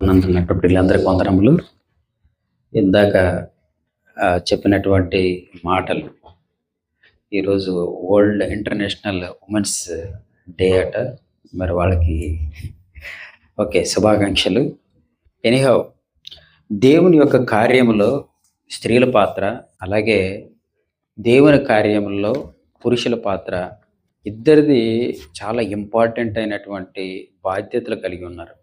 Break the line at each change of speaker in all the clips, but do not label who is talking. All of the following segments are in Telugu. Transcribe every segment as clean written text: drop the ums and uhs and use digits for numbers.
నందున్నటువంటి వీళ్ళందరికీ వందనములు. ఇందాక చెప్పినటువంటి మాటలు ఈరోజు వరల్డ్ ఇంటర్నేషనల్ ఉమెన్స్ డే అట. మరి వాళ్ళకి ఓకే, శుభాకాంక్షలు. ఎనీహౌ, దేవుని యొక్క కార్యములో స్త్రీల పాత్ర, అలాగే దేవుని కార్యములో పురుషుల పాత్ర, ఇద్దరిది చాలా ఇంపార్టెంట్ అయినటువంటి బాధ్యతలు కలిగి ఉన్నారు.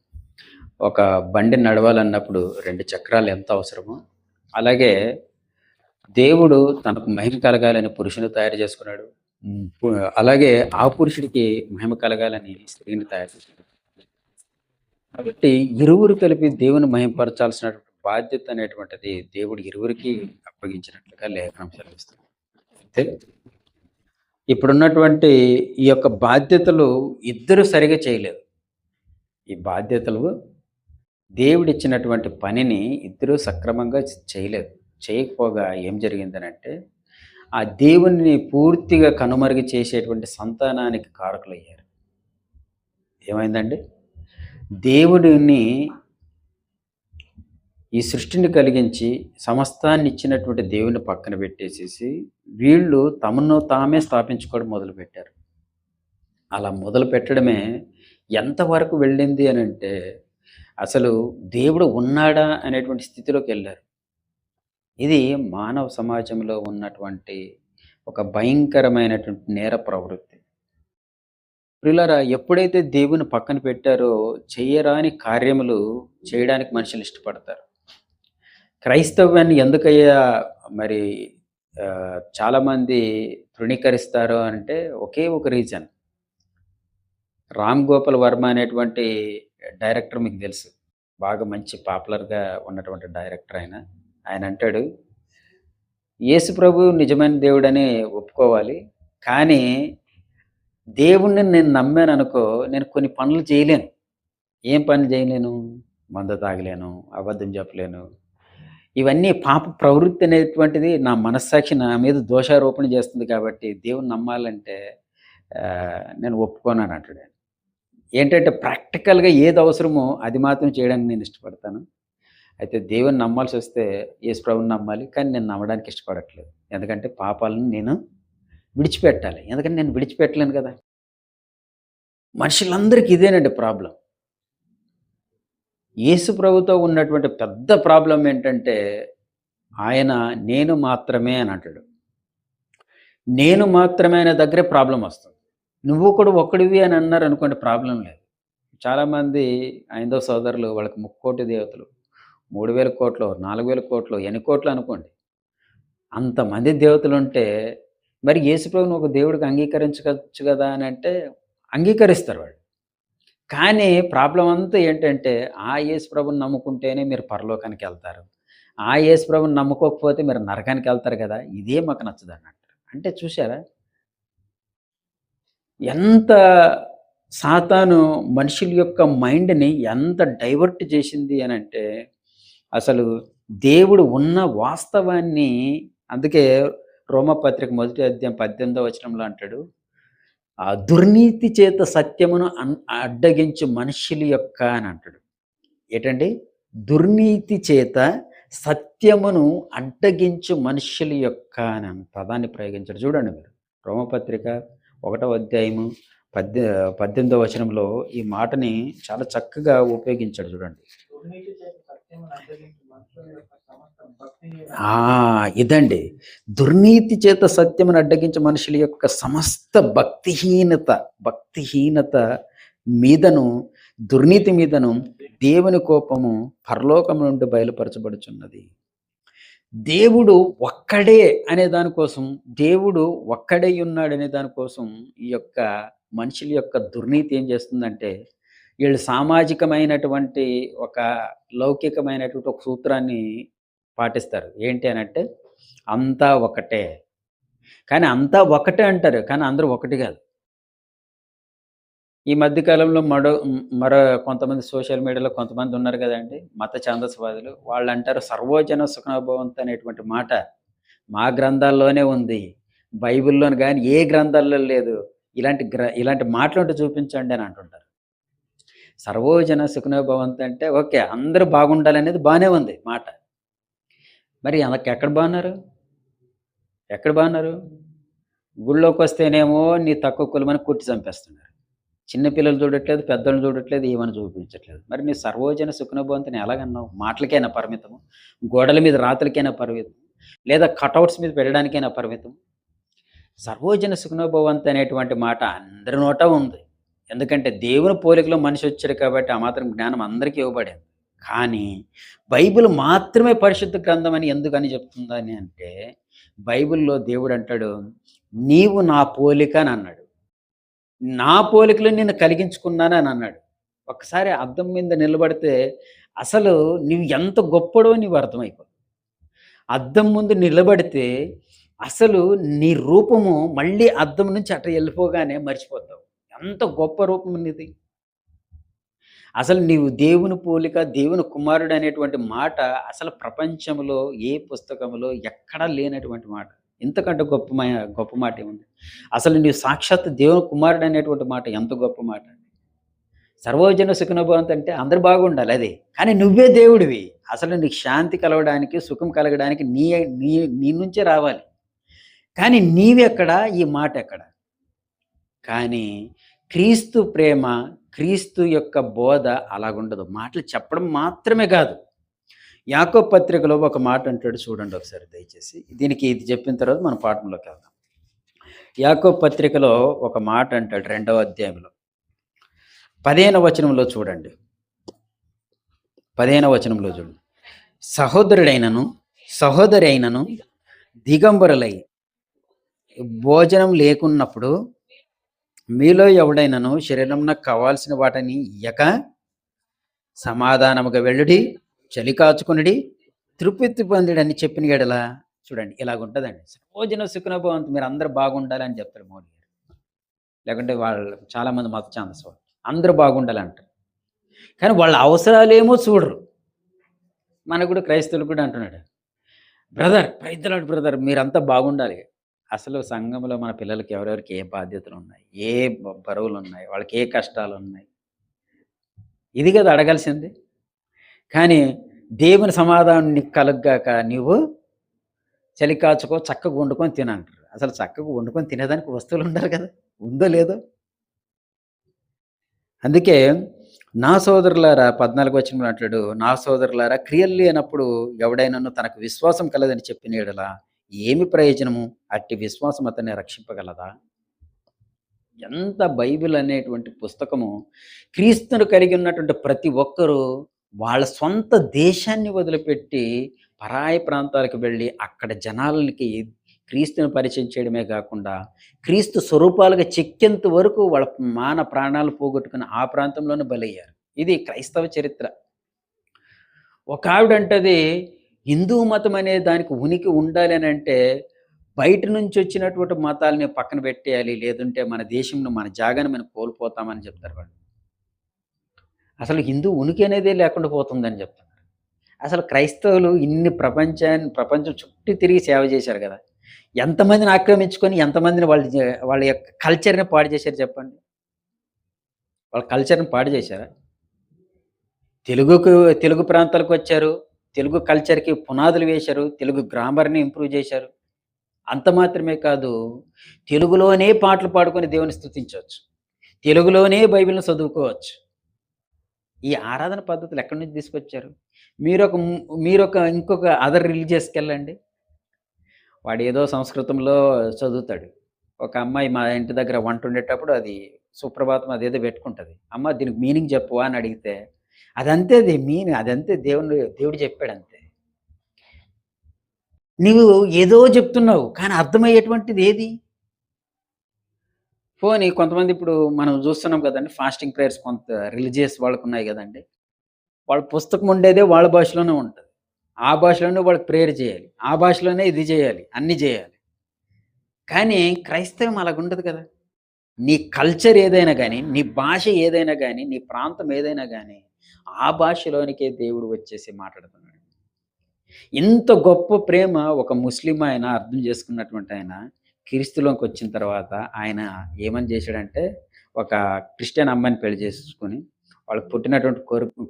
ఒక బండి నడవాలన్నప్పుడు 2 చక్రాలు ఎంత అవసరమో, అలాగే దేవుడు తనకు మహిమ కలగాలని పురుషుని తయారు చేసుకున్నాడు. అలాగే ఆ పురుషుడికి మహిమ కలగాలని స్త్రీని తయారు చేసుకున్నాడు. కాబట్టి ఇరువురు కలిపి దేవుని మహిమపరచాల్సిన బాధ్యత అనేటువంటిది దేవుడు ఇరువురికి అప్పగించినట్లుగా లేఖనం సెలవిస్తుంది. అయితే ఇప్పుడున్నటువంటి ఈ యొక్క బాధ్యతలు ఇద్దరు సరిగా చేయలేదు. ఈ బాధ్యతలు దేవుడిచ్చినటువంటి పనిని ఇద్దరూ సక్రమంగా చేయలేదు. చేయకపోగా ఏం జరిగిందనంటే, ఆ దేవుణ్ణి పూర్తిగా కనుమరుగు చేసేటువంటి సంతానానికి కారకులయ్యారు. ఏమైందండి? దేవుడిని, ఈ సృష్టిని కలిగించి సమస్తాన్ని ఇచ్చినటువంటి దేవుని పక్కన పెట్టేసేసి వీళ్ళు తమను తామే స్థాపించుకోవడం మొదలుపెట్టారు. అలా మొదలు పెట్టడమే ఎంతవరకు వెళ్ళింది అని అంటే, అసలు దేవుడు ఉన్నాడా అనేటువంటి స్థితిలోకి వెళ్ళారు. ఇది మానవ సమాజంలో ఉన్నటువంటి ఒక భయంకరమైనటువంటి నేర ప్రవృత్తి. ప్రియులారా, ఎప్పుడైతే దేవుని పక్కన పెట్టారో చేయరాని కార్యములు చేయడానికి మనుషులు ఇష్టపడతారు. క్రైస్తవ్యాన్ని ఎందుకయ్యా మరి చాలామంది తృణీకరిస్తారు అంటే ఒకే ఒక రీజన్. రామ్ గోపాల్ వర్మ అనేటువంటి డైరెక్టర్ మీకు తెలుసు, బాగా మంచి పాపులర్గా ఉన్నటువంటి డైరెక్టర్. ఆయన అంటాడు, యేసు ప్రభు నిజమైన దేవుడని ఒప్పుకోవాలి, కానీ దేవుణ్ణి నేను నమ్మాను అనుకో, నేను కొన్ని పనులు చేయలేను. ఏం పనులు చేయలేను? మందు తాగలేను, అబద్ధం చెప్పలేను. ఇవన్నీ పాప ప్రవృత్తి అనేటువంటిది నా మనస్సాక్షి నా మీద దోషారోపణ చేస్తుంది. కాబట్టి దేవుని నమ్మాలంటే నేను ఒప్పుకోనని అంటాడు. ఏంటంటే ప్రాక్టికల్గా ఏది అవసరమో అది మాత్రం చేయడానికి నేను ఇష్టపడతాను. అయితే దేవుని నమ్మాల్సి వస్తే యేసు ప్రభువుని నమ్మాలి, కానీ నేను నమ్మడానికి ఇష్టపడట్లేదు. ఎందుకంటే పాపాలను నేను విడిచిపెట్టాలి. ఎందుకంటే నేను విడిచిపెట్టలేను కదా. మనుషులందరికీ ఇదేనండి ప్రాబ్లం. యేసు ప్రభుతో ఉన్నటువంటి పెద్ద ప్రాబ్లం ఏంటంటే, ఆయన నేను మాత్రమే అని అంటాడు. నేను మాత్రమే అనే దగ్గరే ప్రాబ్లం వస్తుంది. నువ్వు కూడా ఒక్కడివి అని అన్నారు అనుకోండి, ప్రాబ్లం లేదు. చాలామంది ఐందవ సోదరులు, వాళ్ళకి 3,000,000 దేవతలు, 3,000 కోట్లు, 4,000 కోట్లు, ఎన్ని కోట్లు అనుకోండి, అంతమంది దేవతలు ఉంటే మరి యేసు ప్రభువుని ఒక దేవుడికి అంగీకరించవచ్చు కదా అని అంటే అంగీకరిస్తారు వాళ్ళు. కానీ ప్రాబ్లం అంతా ఏంటంటే, ఆ యేసు ప్రభువుని నమ్ముకుంటేనే మీరు పరలోకానికి వెళ్తారు, ఆ యేసు ప్రభువుని నమ్ముకోకపోతే మీరు నరకానికి వెళ్తారు కదా, ఇదే మాకు నచ్చదన్నట్టు. అంటే చూసారా ఎంత సాతాను మనుషుల యొక్క మైండ్ని ఎంత డైవర్ట్ చేసింది అని అంటే, అసలు దేవుడు ఉన్న వాస్తవాన్ని. అందుకే రోమపత్రిక 1వ అధ్యాయం 18వ వచనంలో అంటాడు, ఆ దుర్నీతి చేత సత్యమును అడ్డగించు మనుషుల యొక్క అని అంటాడు. ఏంటండి? దుర్నీతి చేత సత్యమును అడ్డగించు మనుషుల యొక్క అని పదాన్ని ప్రయోగించాడు. చూడండి మీరు, రోమపత్రిక 1వ అధ్యాయము 18వ వచనంలో ఈ మాటని చాలా చక్కగా ఉపయోగించాడు. చూడండి, ఇదండి, దుర్నీతి చేత సత్యమును అడ్డగించే మనుషుల యొక్క సమస్త భక్తిహీనత మీదను, దుర్నీతి మీదను దేవుని కోపము పరలోకం నుండి బయలుపరచబడుచున్నది. దేవుడు ఒక్కడే అనే దానికోసం, దేవుడు ఒక్కడే ఉన్నాడనే దానికోసం ఈ యొక్క మనుషుల యొక్క దుర్నీతి ఏం చేస్తుందంటే, వీళ్ళు సామాజికమైనటువంటి ఒక లౌకికమైనటువంటి ఒక సూత్రాన్ని పాటిస్తారు. ఏంటి అని అంటే, అంతా ఒకటే. కానీ అంతా ఒకటే అంటారు, కానీ అందరూ ఒకటి కాదు. ఈ మధ్యకాలంలో మరో కొంతమంది సోషల్ మీడియాలో కొంతమంది ఉన్నారు కదండి, మత ఛాందసవాదులు. వాళ్ళు అంటారు, సర్వోజన సుఖనోభవంతు అనేటువంటి మాట మా గ్రంథాల్లోనే ఉంది, బైబిల్లోని కానీ ఏ గ్రంథాల్లో లేదు. ఇలాంటి మాటలు చూపించండి అని అంటుంటారు. సర్వోజన సుఖినో భవంతు అంటే ఓకే. అందరూ బాగుండాలనేది బానే ఉంది మాట. మరి ఎక్కడ బాగున్నారు? ఎక్కడ బాగున్నారు? గుళ్ళోకొస్తేనేమో నీ తక్కువ కులమని కొట్టి చంపేస్తున్నారు. చిన్న పిల్లలు చూడట్లేదు, పెద్దోళ్ళు చూడట్లేదు, ఏమని చూపించట్లేదు. మరి నీ సర్వోజన సుఖినో భవంతుని ఎలాగన్నావు? మాటలకేనా పరిమితము? గోడల మీద రాతలకేనా పరిమితం? లేదా కటౌట్స్ మీద పెట్టడానికేనా పరిమితం? సర్వోజన సుఖినో భవంతు అనేటువంటి మాట అందరి నోట ఉంది. ఎందుకంటే దేవుని పోలికలో మనిషి వచ్చాడు కాబట్టి ఆ మాత్రం జ్ఞానం అందరికీ ఇవ్వబడింది. కానీ బైబిల్ మాత్రమే పరిశుద్ధ గ్రంథం అని ఎందుకని చెప్తుందని అంటే, బైబిల్‌లో దేవుడు అంటాడు, "నీవు నా పోలిక" అని అన్నాడు. నా పోలికలో నిన్ను కలిగించుకున్నాను అని అన్నాడు. ఒక్కసారి అద్దం మీద నిలబడితే అసలు నువ్వు ఎంత గొప్పోడివో నీవు అర్థమైపోతుంది. అద్దం ముందు నిలబడితే అసలు నీ రూపము మళ్ళీ అద్దం నుంచి అటు వెళ్ళిపోగానే మర్చిపోతావు. ఎంత గొప్ప రూపం నీది. అసలు నీవు దేవుని పోలిక, దేవుని కుమారుడు అనేటువంటి మాట అసలు ప్రపంచంలో ఏ పుస్తకంలో ఎక్కడా లేనటువంటి మాట. ఇంతకంటే గొప్ప మాట ఏముంది? అసలు నీవు సాక్షాత్తు దేవుని కుమారుడు అనేటువంటి మాట ఎంత గొప్ప మాట. సర్వజన సుఖినో భవంతు అంటే అందరూ బాగుండాలి అది. కానీ నువ్వే దేవుడివి. అసలు నీకు శాంతి కలగడానికి, సుఖం కలగడానికి నీ నీ నీ నుంచే రావాలి. కానీ నీవెక్కడ? ఈ మాట ఎక్కడ? కానీ క్రీస్తు ప్రేమ, క్రీస్తు యొక్క బోధ అలాగుండదు. మాటలు చెప్పడం మాత్రమే కాదు. యాకోబు పత్రికలో ఒక మాట అంటాడు, చూడండి ఒకసారి దయచేసి. ఇది చెప్పిన తర్వాత మనం పాఠంలోకి వెళ్దాం. యాకోబు పత్రికలో ఒక మాట అంటాడు 2వ అధ్యాయంలో 15వ వచనంలో చూడండి. 15వ వచనంలో చూడండి. సహోదరి అయినను దిగంబరులై భోజనం లేకున్నప్పుడు మీలో ఎవడైనను శరీరమునకు కావాల్సిన వాటిని ఇయ్యక సమాధానముగా వెళ్ళుడి, చలి కాచుకొనుడి, తృప్తి పొందుడని చెప్పిన యెడల చూడండి ఇలాగుంటదండి. సర్వజన సుఖినో భవంతు, మీరు అందరూ బాగుండాలని చెప్తారు మోడీ గారు. లేకుంటే వాళ్ళు చాలామంది మత ఛానల్స్ వాళ్ళు అందరూ బాగుండాలంటారు. కానీ వాళ్ళ అవసరాలేమో చూడరు. మనకు కూడా క్రైస్తవులు కూడా అంటున్నాడు, brother praise the lord brother, మీరంతా బాగుండాలి. అసలు సంఘంలో మన పిల్లలకి ఎవరెవరికి ఏ బాధ్యతలు ఉన్నాయి, ఏ బరువులు ఉన్నాయి, వాళ్ళకి ఏ కష్టాలు ఉన్నాయి, ఇది కదా అడగాల్సింది. కానీ దేవుని సమాధానం నీకు కలుగ్గాక నీవు చలి కాచుకో, చక్కగా వండుకొని తినంటారు. అసలు చక్కగా వండుకొని తినేదానికి వస్తువులు ఉండాలి కదా, ఉందో లేదో. అందుకే నా సోదరులారా 14వ వచనంలో అంటాడు, నా సోదరులారా క్రియలు లేనప్పుడు ఎవడైనాను తనకు విశ్వాసం కలదని చెప్పిన యెడల ఏమి ప్రయోజనము? అట్టి విశ్వాసం అతన్ని రక్షింపగలదా? ఎంత బైబిల్ అనేటువంటి పుస్తకము క్రీస్తును కలిగి ఉన్నటువంటి ప్రతి ఒక్కరూ వాళ్ళ సొంత దేశాన్ని వదిలిపెట్టి పరాయి ప్రాంతాలకు వెళ్ళి అక్కడ జనాలకి క్రీస్తుని పరిచయం చేయడమే కాకుండా క్రీస్తు స్వరూపాలుగా చెక్కేంత వరకు వాళ్ళ ప్రాణాలు పోగొట్టుకుని ఆ ప్రాంతంలోనే బలయ్యారు. ఇది క్రైస్తవ చరిత్ర. ఒక ఆవిడంటది, హిందూ మతం అనే దానికి ఉనికి ఉండాలి అని అంటే బయట నుంచి వచ్చినటువంటి మతాలని పక్కన పెట్టేయాలి, లేదంటే మన దేశంలో మన జాగాని మనం కోల్పోతామని చెప్తారు వాళ్ళు. అసలు హిందూ ఉనికి అనేదే లేకుండా పోతుందని చెప్తున్నారు. అసలు క్రైస్తవులు ఇన్ని ప్రపంచం చుట్టూ తిరిగి సేవ చేశారు కదా, ఎంతమందిని ఆక్రమించుకొని ఎంతమందిని వాళ్ళ యొక్క కల్చర్ని పాడు చేశారు చెప్పండి. వాళ్ళ కల్చర్ని పాడు చేశారా? తెలుగు ప్రాంతాలకు వచ్చారు, తెలుగు కల్చర్కి పునాదులు వేశారు, తెలుగు గ్రామర్ని ఇంప్రూవ్ చేశారు. అంత మాత్రమే కాదు, తెలుగులోనే పాటలు పాడుకొని దేవుని స్తుతించవచ్చు, తెలుగులోనే బైబిల్ని చదువుకోవచ్చు. ఈ ఆరాధన పద్ధతులు ఎక్కడి నుంచి తీసుకొచ్చారు? ఇంకొక అదర్ రిలీజియస్కి వెళ్ళండి, వాడు ఏదో సంస్కృతంలో చదువుతాడు. ఒక అమ్మాయి మా ఇంటి దగ్గర వంట ఉండేటప్పుడు అది సుప్రభాతం అదేదో పెట్టుకుంటుంది. అమ్మ దీనికి మీనింగ్ చెప్పవా అని అడిగితే అదంతే, అదంతే దేవుడు చెప్పాడు అంతే. నువ్వు ఏదో చెప్తున్నావు కానీ అర్థమయ్యేటువంటిది ఏది? పోనీ కొంతమంది ఇప్పుడు మనం చూస్తున్నాం కదండి, ఫాస్టింగ్ ప్రేయర్స్ కొంత రిలీజియస్ వాళ్ళకు ఉన్నాయి కదండి. వాళ్ళ పుస్తకం ఉండేదే వాళ్ళ భాషలోనే ఉంటుంది. ఆ భాషలోనే వాళ్ళకి ప్రేయర్ చేయాలి, ఆ భాషలోనే ఇది చేయాలి, అన్నీ చేయాలి. కానీ క్రైస్తవం అలాగుండదు కదా. నీ కల్చర్ ఏదైనా గానీ, నీ భాష ఏదైనా గానీ, నీ ప్రాంతం ఏదైనా గానీ, ఆ భాషలోనికే దేవుడు వచ్చేసి మాట్లాడుతున్నాడు. ఇంత గొప్ప ప్రేమ ఒక ముస్లిం ఆయన అర్థం చేసుకున్నటువంటి ఆయన క్రీస్తులోకి వచ్చిన తర్వాత ఆయన ఏమని చేశాడంటే, ఒక క్రిస్టియన్ అమ్మాయిని పెళ్లి చేసుకొని వాళ్ళకి పుట్టినటువంటి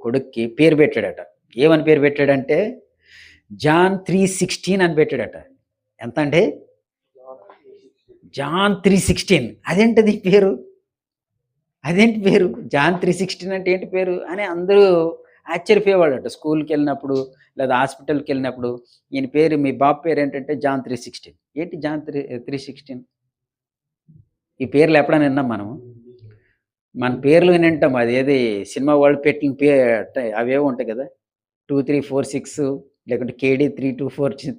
కొడుక్కి పేరు పెట్టాడట. ఏమని పేరు పెట్టాడంటే జాన్ 3:16 అని పెట్టాడట. ఎంత అండి? జాన్ 3:16. అదేంటది పేరు? అదేంటి పేరు? జాన్ 3:16 అంటే ఏంటి పేరు? అని అందరూ ఆశ్చర్యపోయేవాళ్ళట. స్కూలుకెళ్ళినప్పుడు లేదా హాస్పిటల్‌కెళ్ళినప్పుడు ఈయన పేరు, మీ బాబు పేరేంటంటే జాన్ 3:16. ఏంటి జాన్ 3:16? ఈ పేర్లు ఎప్పుడైనా విన్నాం మనము? మన పేర్లు వినుంటాం. అదేది సినిమా వాళ్ళు పెట్టిన అవేవో ఉంటాయి కదా! 2, 3, 4, 6 లేకుంటే కేడీ 3246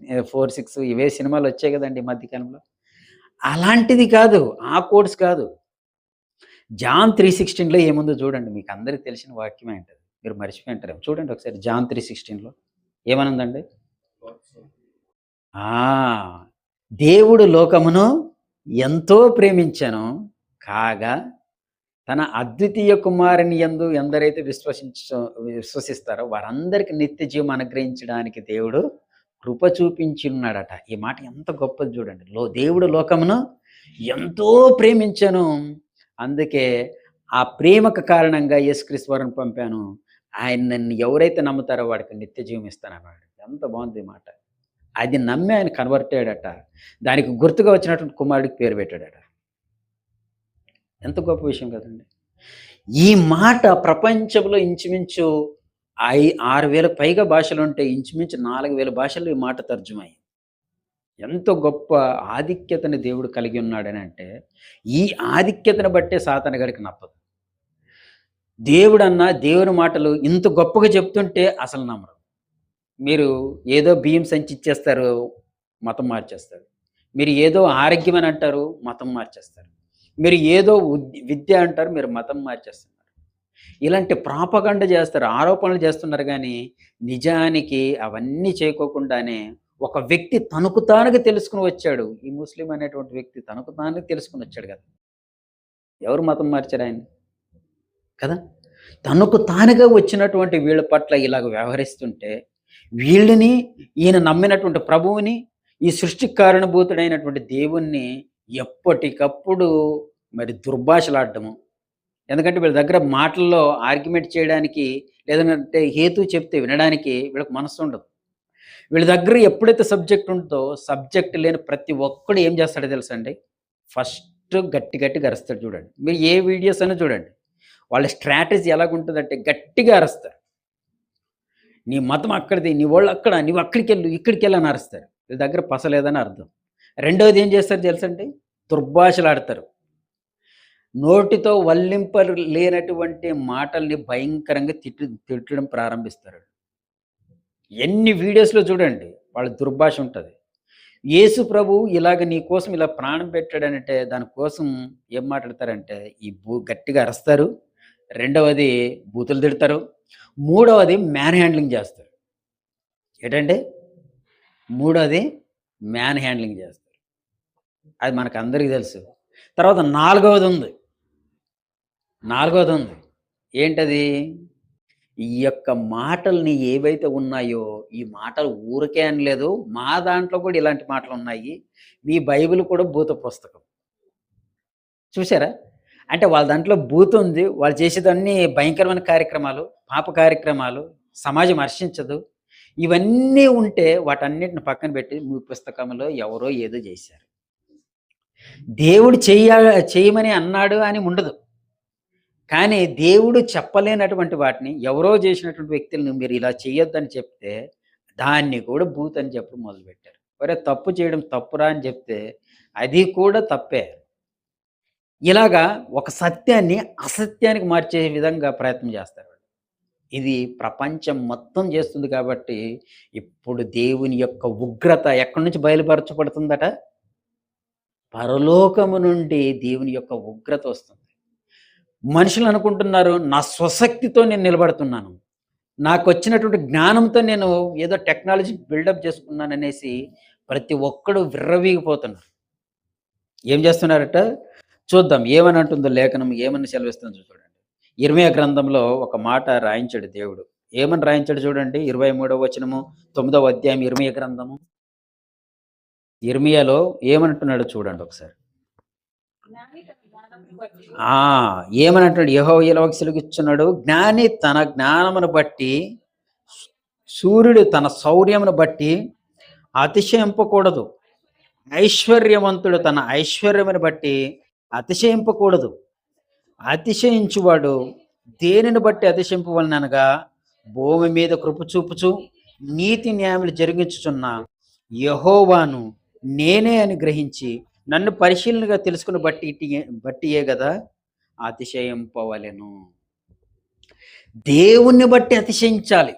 ఇవే సినిమాలొచ్చాయి గదండీ ఈ మధ్య కాలంలో. అలాంటిది కాదు. ఆ కోడ్స్ కాదు. జాన్ 3:16లో ఏముందో చూడండి. మీకందరికి తెలిసిన వాక్యమే అంటది. మీరు మర్చిపోయి ఉంటారేమో. చూడండి ఒకసారి జాన్ 3:16లో ఏమనుందండి? ఆ! దేవుడు లోకమును ఎంతో ప్రేమించెను కాగా తన అద్వితీయ కుమారుని యందు ఎందరైతే విశ్వసిస్తారో వారందరికి నిత్య జీవం అనుగ్రహించడానికి దేవుడు కృప చూపించున్నాడట. ఈ మాట ఎంత గొప్పది చూడండి. దేవుడు లోకమును ఎంతో ప్రేమించెను. అందుకే ఆ ప్రేమకు కారణంగా యేసుక్రీస్తు వారిని పంపాను. ఆయన నన్ను ఎవరైతే నమ్ముతారో వాడికి నిత్య జీవం ఇస్తానన్నాడు. ఎంత బాగుంది ఈ మాట. అది నమ్మి ఆయన కన్వర్ట్ అయ్యాడట. దానికి గుర్తుగా వచ్చినటువంటి కుమారుడికి పేరు పెట్టాడట. ఎంత గొప్ప విషయం కదండీ! ఈ మాట ప్రపంచంలో ఇంచుమించు 6,000 పైగా భాషలుంటే ఇంచుమించు 4,000 భాషల్లో ఈ మాట తర్జుమయింది. ఎంతో గొప్ప ఆధిక్యతని దేవుడు కలిగి ఉన్నాడనంటే, ఈ ఆధిక్యతను బట్టే సాతాను గాడికి నప్పదు. దేవుడన్నా దేవుని మాటలు ఇంత గొప్పగా చెప్తుంటే అసలు నమ్మరు. మీరు ఏదో బియ్యం సంచి ఇచ్చేస్తారు, మతం మార్చేస్తారు. మీరు ఏదో ఆరోగ్యం అని అంటారు, మతం మార్చేస్తారు. మీరు ఏదో విద్య అంటారు, మీరు మతం మార్చేస్తున్నారు. ఇలాంటి ప్రాపగండ చేస్తారు, ఆరోపణలు చేస్తున్నారు గానీ, నిజానికి అవన్నీ చేయకోకుండానే ఒక వ్యక్తి తనకు తానుగా తెలుసుకొని వచ్చాడు. ఈ ముస్లిం అనేటువంటి వ్యక్తి తనకు తానుగా తెలుసుకొని వచ్చాడు కదా! ఎవరు మతం మార్చారాయన్ని? కదా! తనకు తానుగా వచ్చినటువంటి వీళ్ళ పట్ల ఇలాగ వ్యవహరిస్తుంటే, వీళ్ళని ఈయన నమ్మినటువంటి ప్రభువుని, ఈ సృష్టికి కారణభూతుడైనటువంటి దేవుణ్ణి ఎప్పటికప్పుడు మరి దుర్భాషలాడడము. ఎందుకంటే వీళ్ళ దగ్గర మాటల్లో ఆర్గ్యుమెంట్ చేయడానికి, లేదంటే హేతు చెప్తే వినడానికి వీళ్ళకి మనస్సుండదు. వీళ్ళ దగ్గర ఎప్పుడైతే సబ్జెక్ట్ ఉంటుందో, సబ్జెక్ట్ లేని ప్రతి ఒక్కడు ఏం చేస్తాడో తెలుసా అండి? ఫస్ట్ గట్టిగా అరుస్తాడు చూడండి. మీరు ఏ వీడియోస్ అయినా చూడండి. వాళ్ళ స్ట్రాటజీ ఎలాగుంటదంటే గట్టిగా అరుస్తారు. నీ మతం అక్కడిది, నీ వోళ్ళు అక్కడ, నువ్వు అక్కడికెళ్ళు, ఇక్కడికెళ్ళు అని అరుస్తారు. వీళ్ళ దగ్గర పస లేదని అర్థం. రెండోది ఏం చేస్తారు తెలుసండి? దుర్భాషలాడతారు. నోటితో వల్లింపలు లేనటువంటి మాటల్ని భయంకరంగా తిట్టడం ప్రారంభిస్తారు. ఎన్ని వీడియోస్‌లో చూడండి వాళ్ళ దుర్భాష ఉంటది. యేసు ప్రభువు ఇలాగ నీ కోసం ఇలా ప్రాణం పెట్టాడనంటే దాని కోసం ఏం మాట్లాడతారంటే గట్టిగా అరుస్తారు. రెండవది బూతులు తిడతారు. మూడవది మ్యాన్ హ్యాండ్లింగ్ చేస్తారు. ఏటండి? మూడోది మ్యాన్ హ్యాండ్లింగ్ చేస్తారు. అది మనకందరికి తెలుసు. తర్వాత నాలుగవదుంది. ఏంటది? ఈ యొక్క మాటల్ని ఏవైతే ఉన్నాయో, ఈ మాటలు ఊరికే అనలేదు. మా దాంట్లో కూడా ఇలాంటి మాటలున్నాయి. మీ బైబిల్ కూడా భూత పుస్తకం. చూసారా? అంటే వాళ్ళ దాంట్లో భూతుంది. వాళ్ళు చేసేదన్నీ భయంకరమైన కార్యక్రమాలు, పాప కార్యక్రమాలు, సమాజం హర్షించదు. ఇవన్నీ ఉంటే వాటన్నిటిని పక్కన పెట్టి మీ పుస్తకంలో ఎవరో ఏదో చేశారు. దేవుడు చేయమని అన్నాడు అని ఉండదు. కానీ దేవుడు చెప్పలేనటువంటి వాటిని ఎవరో చేసినటువంటి వ్యక్తులను మీరు ఇలా చేయొద్దని చెప్తే, దాన్ని కూడా భూతని చెప్పడం మొదలుపెట్టారు. ఒరేయ్! తప్పు చేయడం తప్పురా అని చెప్తే, అది కూడా తప్పే. ఇలాగా ఒక సత్యాన్ని అసత్యానికి మార్చే విధంగా ప్రయత్నం చేస్తారు. ఇది ప్రపంచం మొత్తం చేస్తుంది కాబట్టి, ఇప్పుడు దేవుని యొక్క ఉగ్రత ఎక్కడి నుంచి బయలుపరచబడుతుందట? పరలోకము నుండి దేవుని యొక్క ఉగ్రత వస్తుంది. మనుషులు అనుకుంటున్నారు, నా స్వశక్తితో నేను నిలబడుతున్నాను. నాకొచ్చినటువంటి జ్ఞానంతో నేను ఏదో టెక్నాలజీ బిల్డప్ చేసుకున్నాననేసి ప్రతి ఒక్కడు విర్రవీగిపోతున్నారు. ఏం చేస్తున్నారట? చూద్దాం ఏమని అంటుందో లేఖనం, ఏమని సెలవిస్తుందో చూడండి. ఇర్మీయా గ్రంథంలో ఒక మాట రాయించాడు దేవుడు. ఏమని రాయించాడు చూడండి. 23వ వచనము, 9వ అధ్యాయం ఇర్మీయా గ్రంథము. ఇర్మీయాలో ఏమంటున్నాడో చూడండి ఒకసారి. ఆ! ఏమనంటాడు, యెహోవా ఇలాగ సెలవిచ్చుచున్నాడు, జ్ఞాని తన జ్ఞానమును బట్టి, సూర్యుడు తన శౌర్యమును బట్టి అతిశయింపకూడదు. ఐశ్వర్యవంతుడు తన ఐశ్వర్యమును బట్టి అతిశయింపకూడదు. అతిశయించువాడు దేనిని బట్టి అతిశయింపవలెననగా, భూమి మీద కృప చూపుచు నీతి న్యాయములు జరిగించుచున్న యెహోవాను నేనే అని గ్రహించి నన్ను పరిశీలనగా తెలుసుకుని బట్టియే గదా అతిశయింపవలెను. దేవుణ్ణి బట్టి అతిశయించాలి.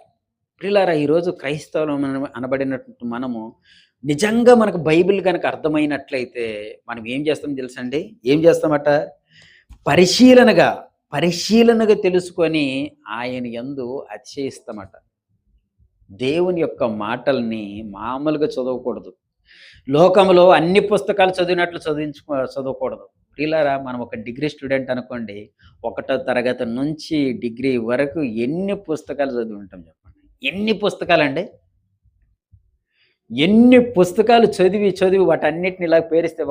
ప్రియులారా, ఈరోజు క్రైస్తవులం అనబడినటువంటి మనము నిజంగా మనకు బైబిల్ గనక అర్థమైనట్లయితే మనం ఏం చేస్తాం తెలుసండి? ఏం చేస్తామట? పరిశీలనగా, పరిశీలనగా తెలుసుకొని ఆయన యందు అతిశయిస్తామట. దేవుని యొక్క మాటల్ని మామూలుగా చదవకూడదు. లోకంలో అన్ని పుస్తకాలు చదివినట్లు చదవకూడదు. ప్రియులారా, మనం ఒక డిగ్రీ స్టూడెంట్ అనుకోండి. ఒకటో తరగతి నుంచి డిగ్రీ వరకు ఎన్ని పుస్తకాలు చదివి ఉంటాం చెప్పండి? ఎన్ని పుస్తకాలండి? ఎన్ని పుస్తకాలు చదివి, చదివి వాటన్నిటిని ఇలా పేరిస్తే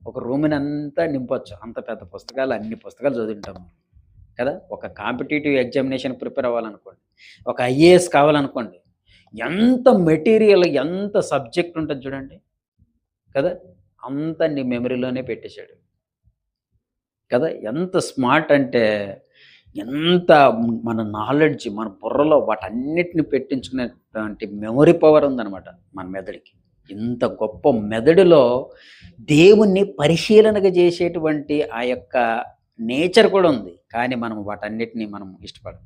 ఒక రూమ్‌నంతా నింపొచ్చు. అంత పెద్ద పుస్తకాలు, అన్ని పుస్తకాలు చదివుంటాం మనం. కదా! ఒక కాంపిటీటివ్ ఎగ్జామినేషన్ ప్రిపేర్ అవ్వాలనుకోండి, ఒక ఐఏఎస్ కావాలనుకోండి, ఎంత మెటీరియల్, ఎంత సబ్జెక్ట్ ఉంటది చూడండి. కదా! అంతా నీ మెమరీలోనే పెట్టేసాడు. కదా! ఎంత స్మార్ట్ అంటే, ఎంత మన నాలెడ్జ్, మన బుర్రలో వాటన్నిటిని పెట్టించుకునేటువంటి మెమరీ పవర్ ఉందనమాట మన మెదడుకి. ఇంత గొప్ప మెదడులో దేవుణ్ణి పరిశీలనగా చేసేటువంటి ఆ యొక్క నేచర్ కూడా ఉంది. కానీ మనం వాటన్నిటిని మనం ఇష్టపడం.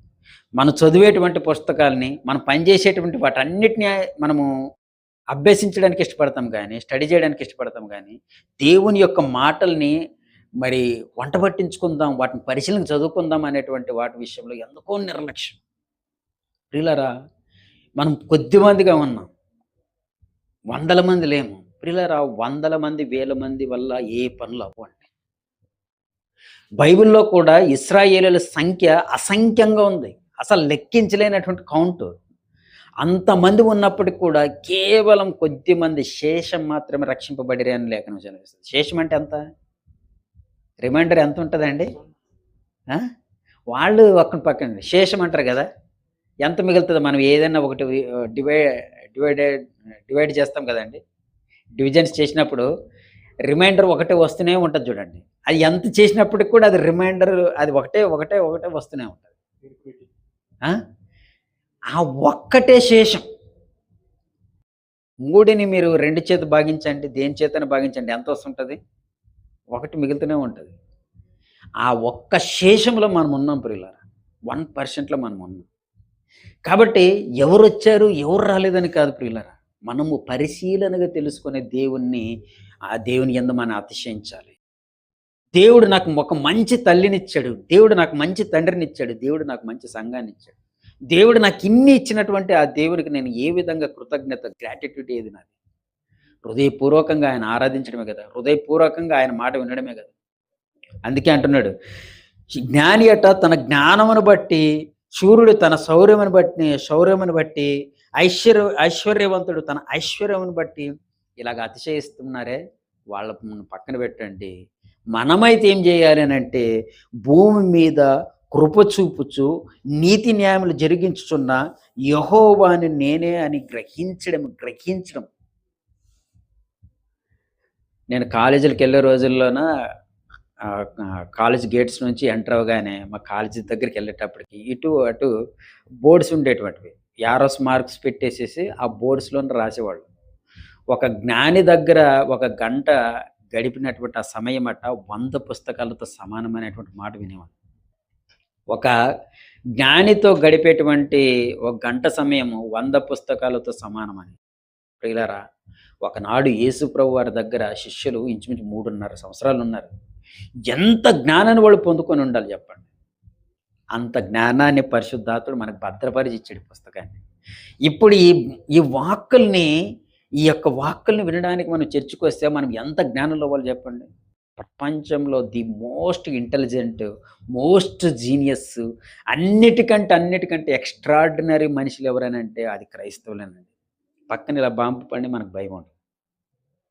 మనం చదివేటువంటి పుస్తకాల్ని, మనం పనిచేసేటువంటి వాటన్నిటిని మనము అభ్యసించడానికి ఇష్టపడతాం గానీ, స్టడీ చేయడానికి ఇష్టపడతాం గానీ, దేవుని యొక్క మాటల్ని మరి వంట పట్టించుకుందాం, వాటిని పరిశీలనగా చదువుకుందాం అనేటువంటి వాటి విషయంలో ఎందుకో నిర్లక్ష్యం. ప్రియులారా, మనం కొద్దిమందిగా ఉన్నాం. వందల మంది లేము. ప్రియులారా, వందల మంది, వేల మంది వల్ల ఏ పనులు అవ్వండి. బైబిల్‌లో కూడా ఇశ్రాయేలీయుల సంఖ్య అసంఖ్యంగా ఉంది. అసలు లెక్కించలేనటువంటి కౌంటు. అంతమంది ఉన్నప్పటికి కూడా కేవలం కొద్దిమంది శేషం మాత్రమే రక్షింపబడిరి అని లేఖనం సెలవిస్తుంది. శేషం అంటే ఎంత? రిమైండర్ ఎంత ఉంటదండి? ఆ! వాళ్ళు ఒక్క పక్కండి. శేషం అంటారు గదా! ఎంత మిగులుతది? మనం ఏదైనా ఒకటి డివైడెడ్ డివైడ్ చేస్తాం గదండీ! డివిజన్స్ చేసినప్పుడు రిమైండర్ ఒకటే వస్తూనే ఉంటది చూడండి. అది ఎంత చేసినప్పటికి కూడా అది రిమైండర్, అది ఒకటే వస్తూనే ఉంటది. ఆ! ఆ ఒక్కటే శేషం. 3ని మీరు 2 చేత భాగించండి. దేని చేతన భాగించండి. ఎంత వస్తుంటది? 1 మిగులుతూనే ఉంటది. ఆ ఒక్క శేషంలో మనం ఉన్నాం ప్రియులారా. 1%లో మనం ఉన్నాం. కాబట్టి ఎవరొచ్చారు, ఎవరు రాలేదని కాదు ప్రియులారా. మనము పరిశీలనగా తెలుసుకునే దేవుణ్ణి, ఆ దేవుని యందు మనం అతిశయించాలి. దేవుడు నాకు ఒక మంచి తల్లినిచ్చాడు. దేవుడు నాకు మంచి తండ్రినిచ్చాడు. దేవుడు నాకు మంచి సంఘాన్నిచ్చాడు. దేవుడు నాకిన్ని ఇచ్చినటువంటి ఆ దేవునికి నేను ఏ విధంగా కృతజ్ఞత, గ్రాటిట్యూడ్ ఏది నాది? హృదయపూర్వకంగా ఆయన ఆరాధించడమే కదా! హృదయపూర్వకంగా ఆయన మాట వినడమే కదా! అందుకే అంటున్నాడు, జ్ఞాని అట తన జ్ఞానమును బట్టి, శూరుడు తన శౌర్యమును బట్టి, ఐశ్వర్యవంతుడు తన ఐశ్వర్యమును బట్టి ఇలాగ అతిశయిస్తున్నారే, వాళ్ళని పక్కన పెట్టండి. మనమైతే ఏం చేయాలి అనంటే, భూమి మీద కృప చూపుచు నీతి న్యాయములు జరిగించుచున్న యెహోవాని నేనే అని గ్రహించడం. నేను కాలేజీలకెళ్ళే రోజుల్లోన కాలేజ్ గేట్స్ నుంచి ఎంటర్ అవ్వగానే మా కాలేజీ దగ్గరికెళ్ళేటప్పటికి ఇటు, అటు బోర్డ్స్ ఉండేటువంటివి. యారోస్ మార్క్స్ పెట్టేసేసి ఆ బోర్డ్స్‌లోని రాసేవాళ్ళు. ఒక జ్ఞాని దగ్గర ఒక గంట గడిపినటువంటి ఆ సమయమట 100 పుస్తకాలతో సమానమైనటువంటి మాట వినేవాడిని. ఒక జ్ఞానితో గడిపేటువంటి ఒక గంట సమయము 100 పుస్తకాలతో సమానమని. ప్రియులారా, ఒకనాడు యేసు ప్రభు వారి దగ్గర శిష్యులు ఇంచుమించు 3.5 సంవత్సరాలున్నారు. ఎంత జ్ఞానాన్ని వాళ్ళు పొందుకొని ఉండాలి చెప్పండి. అంత జ్ఞానాన్ని పరిశుద్ధాత్ముడు మనకు భద్రపరిచి ఇచ్చాడు ఈ పుస్తకాన్ని. ఇప్పుడు ఈ వాక్కుల్ని, ఈ యొక్క వాక్కుల్ని వినడానికి మనం చర్చికొస్తే మనం ఎంత జ్ఞానంలో వాళ్ళు చెప్పండి. ప్రపంచంలో the most intelligent, most genius, అన్నిటికంటే ఎక్స్ట్రార్డినరీ మనుషులు ఎవరనంటే అది క్రైస్తవులేనండి. పక్కన ఇలా బాంబు పడి మనకు భయం ఉండదు.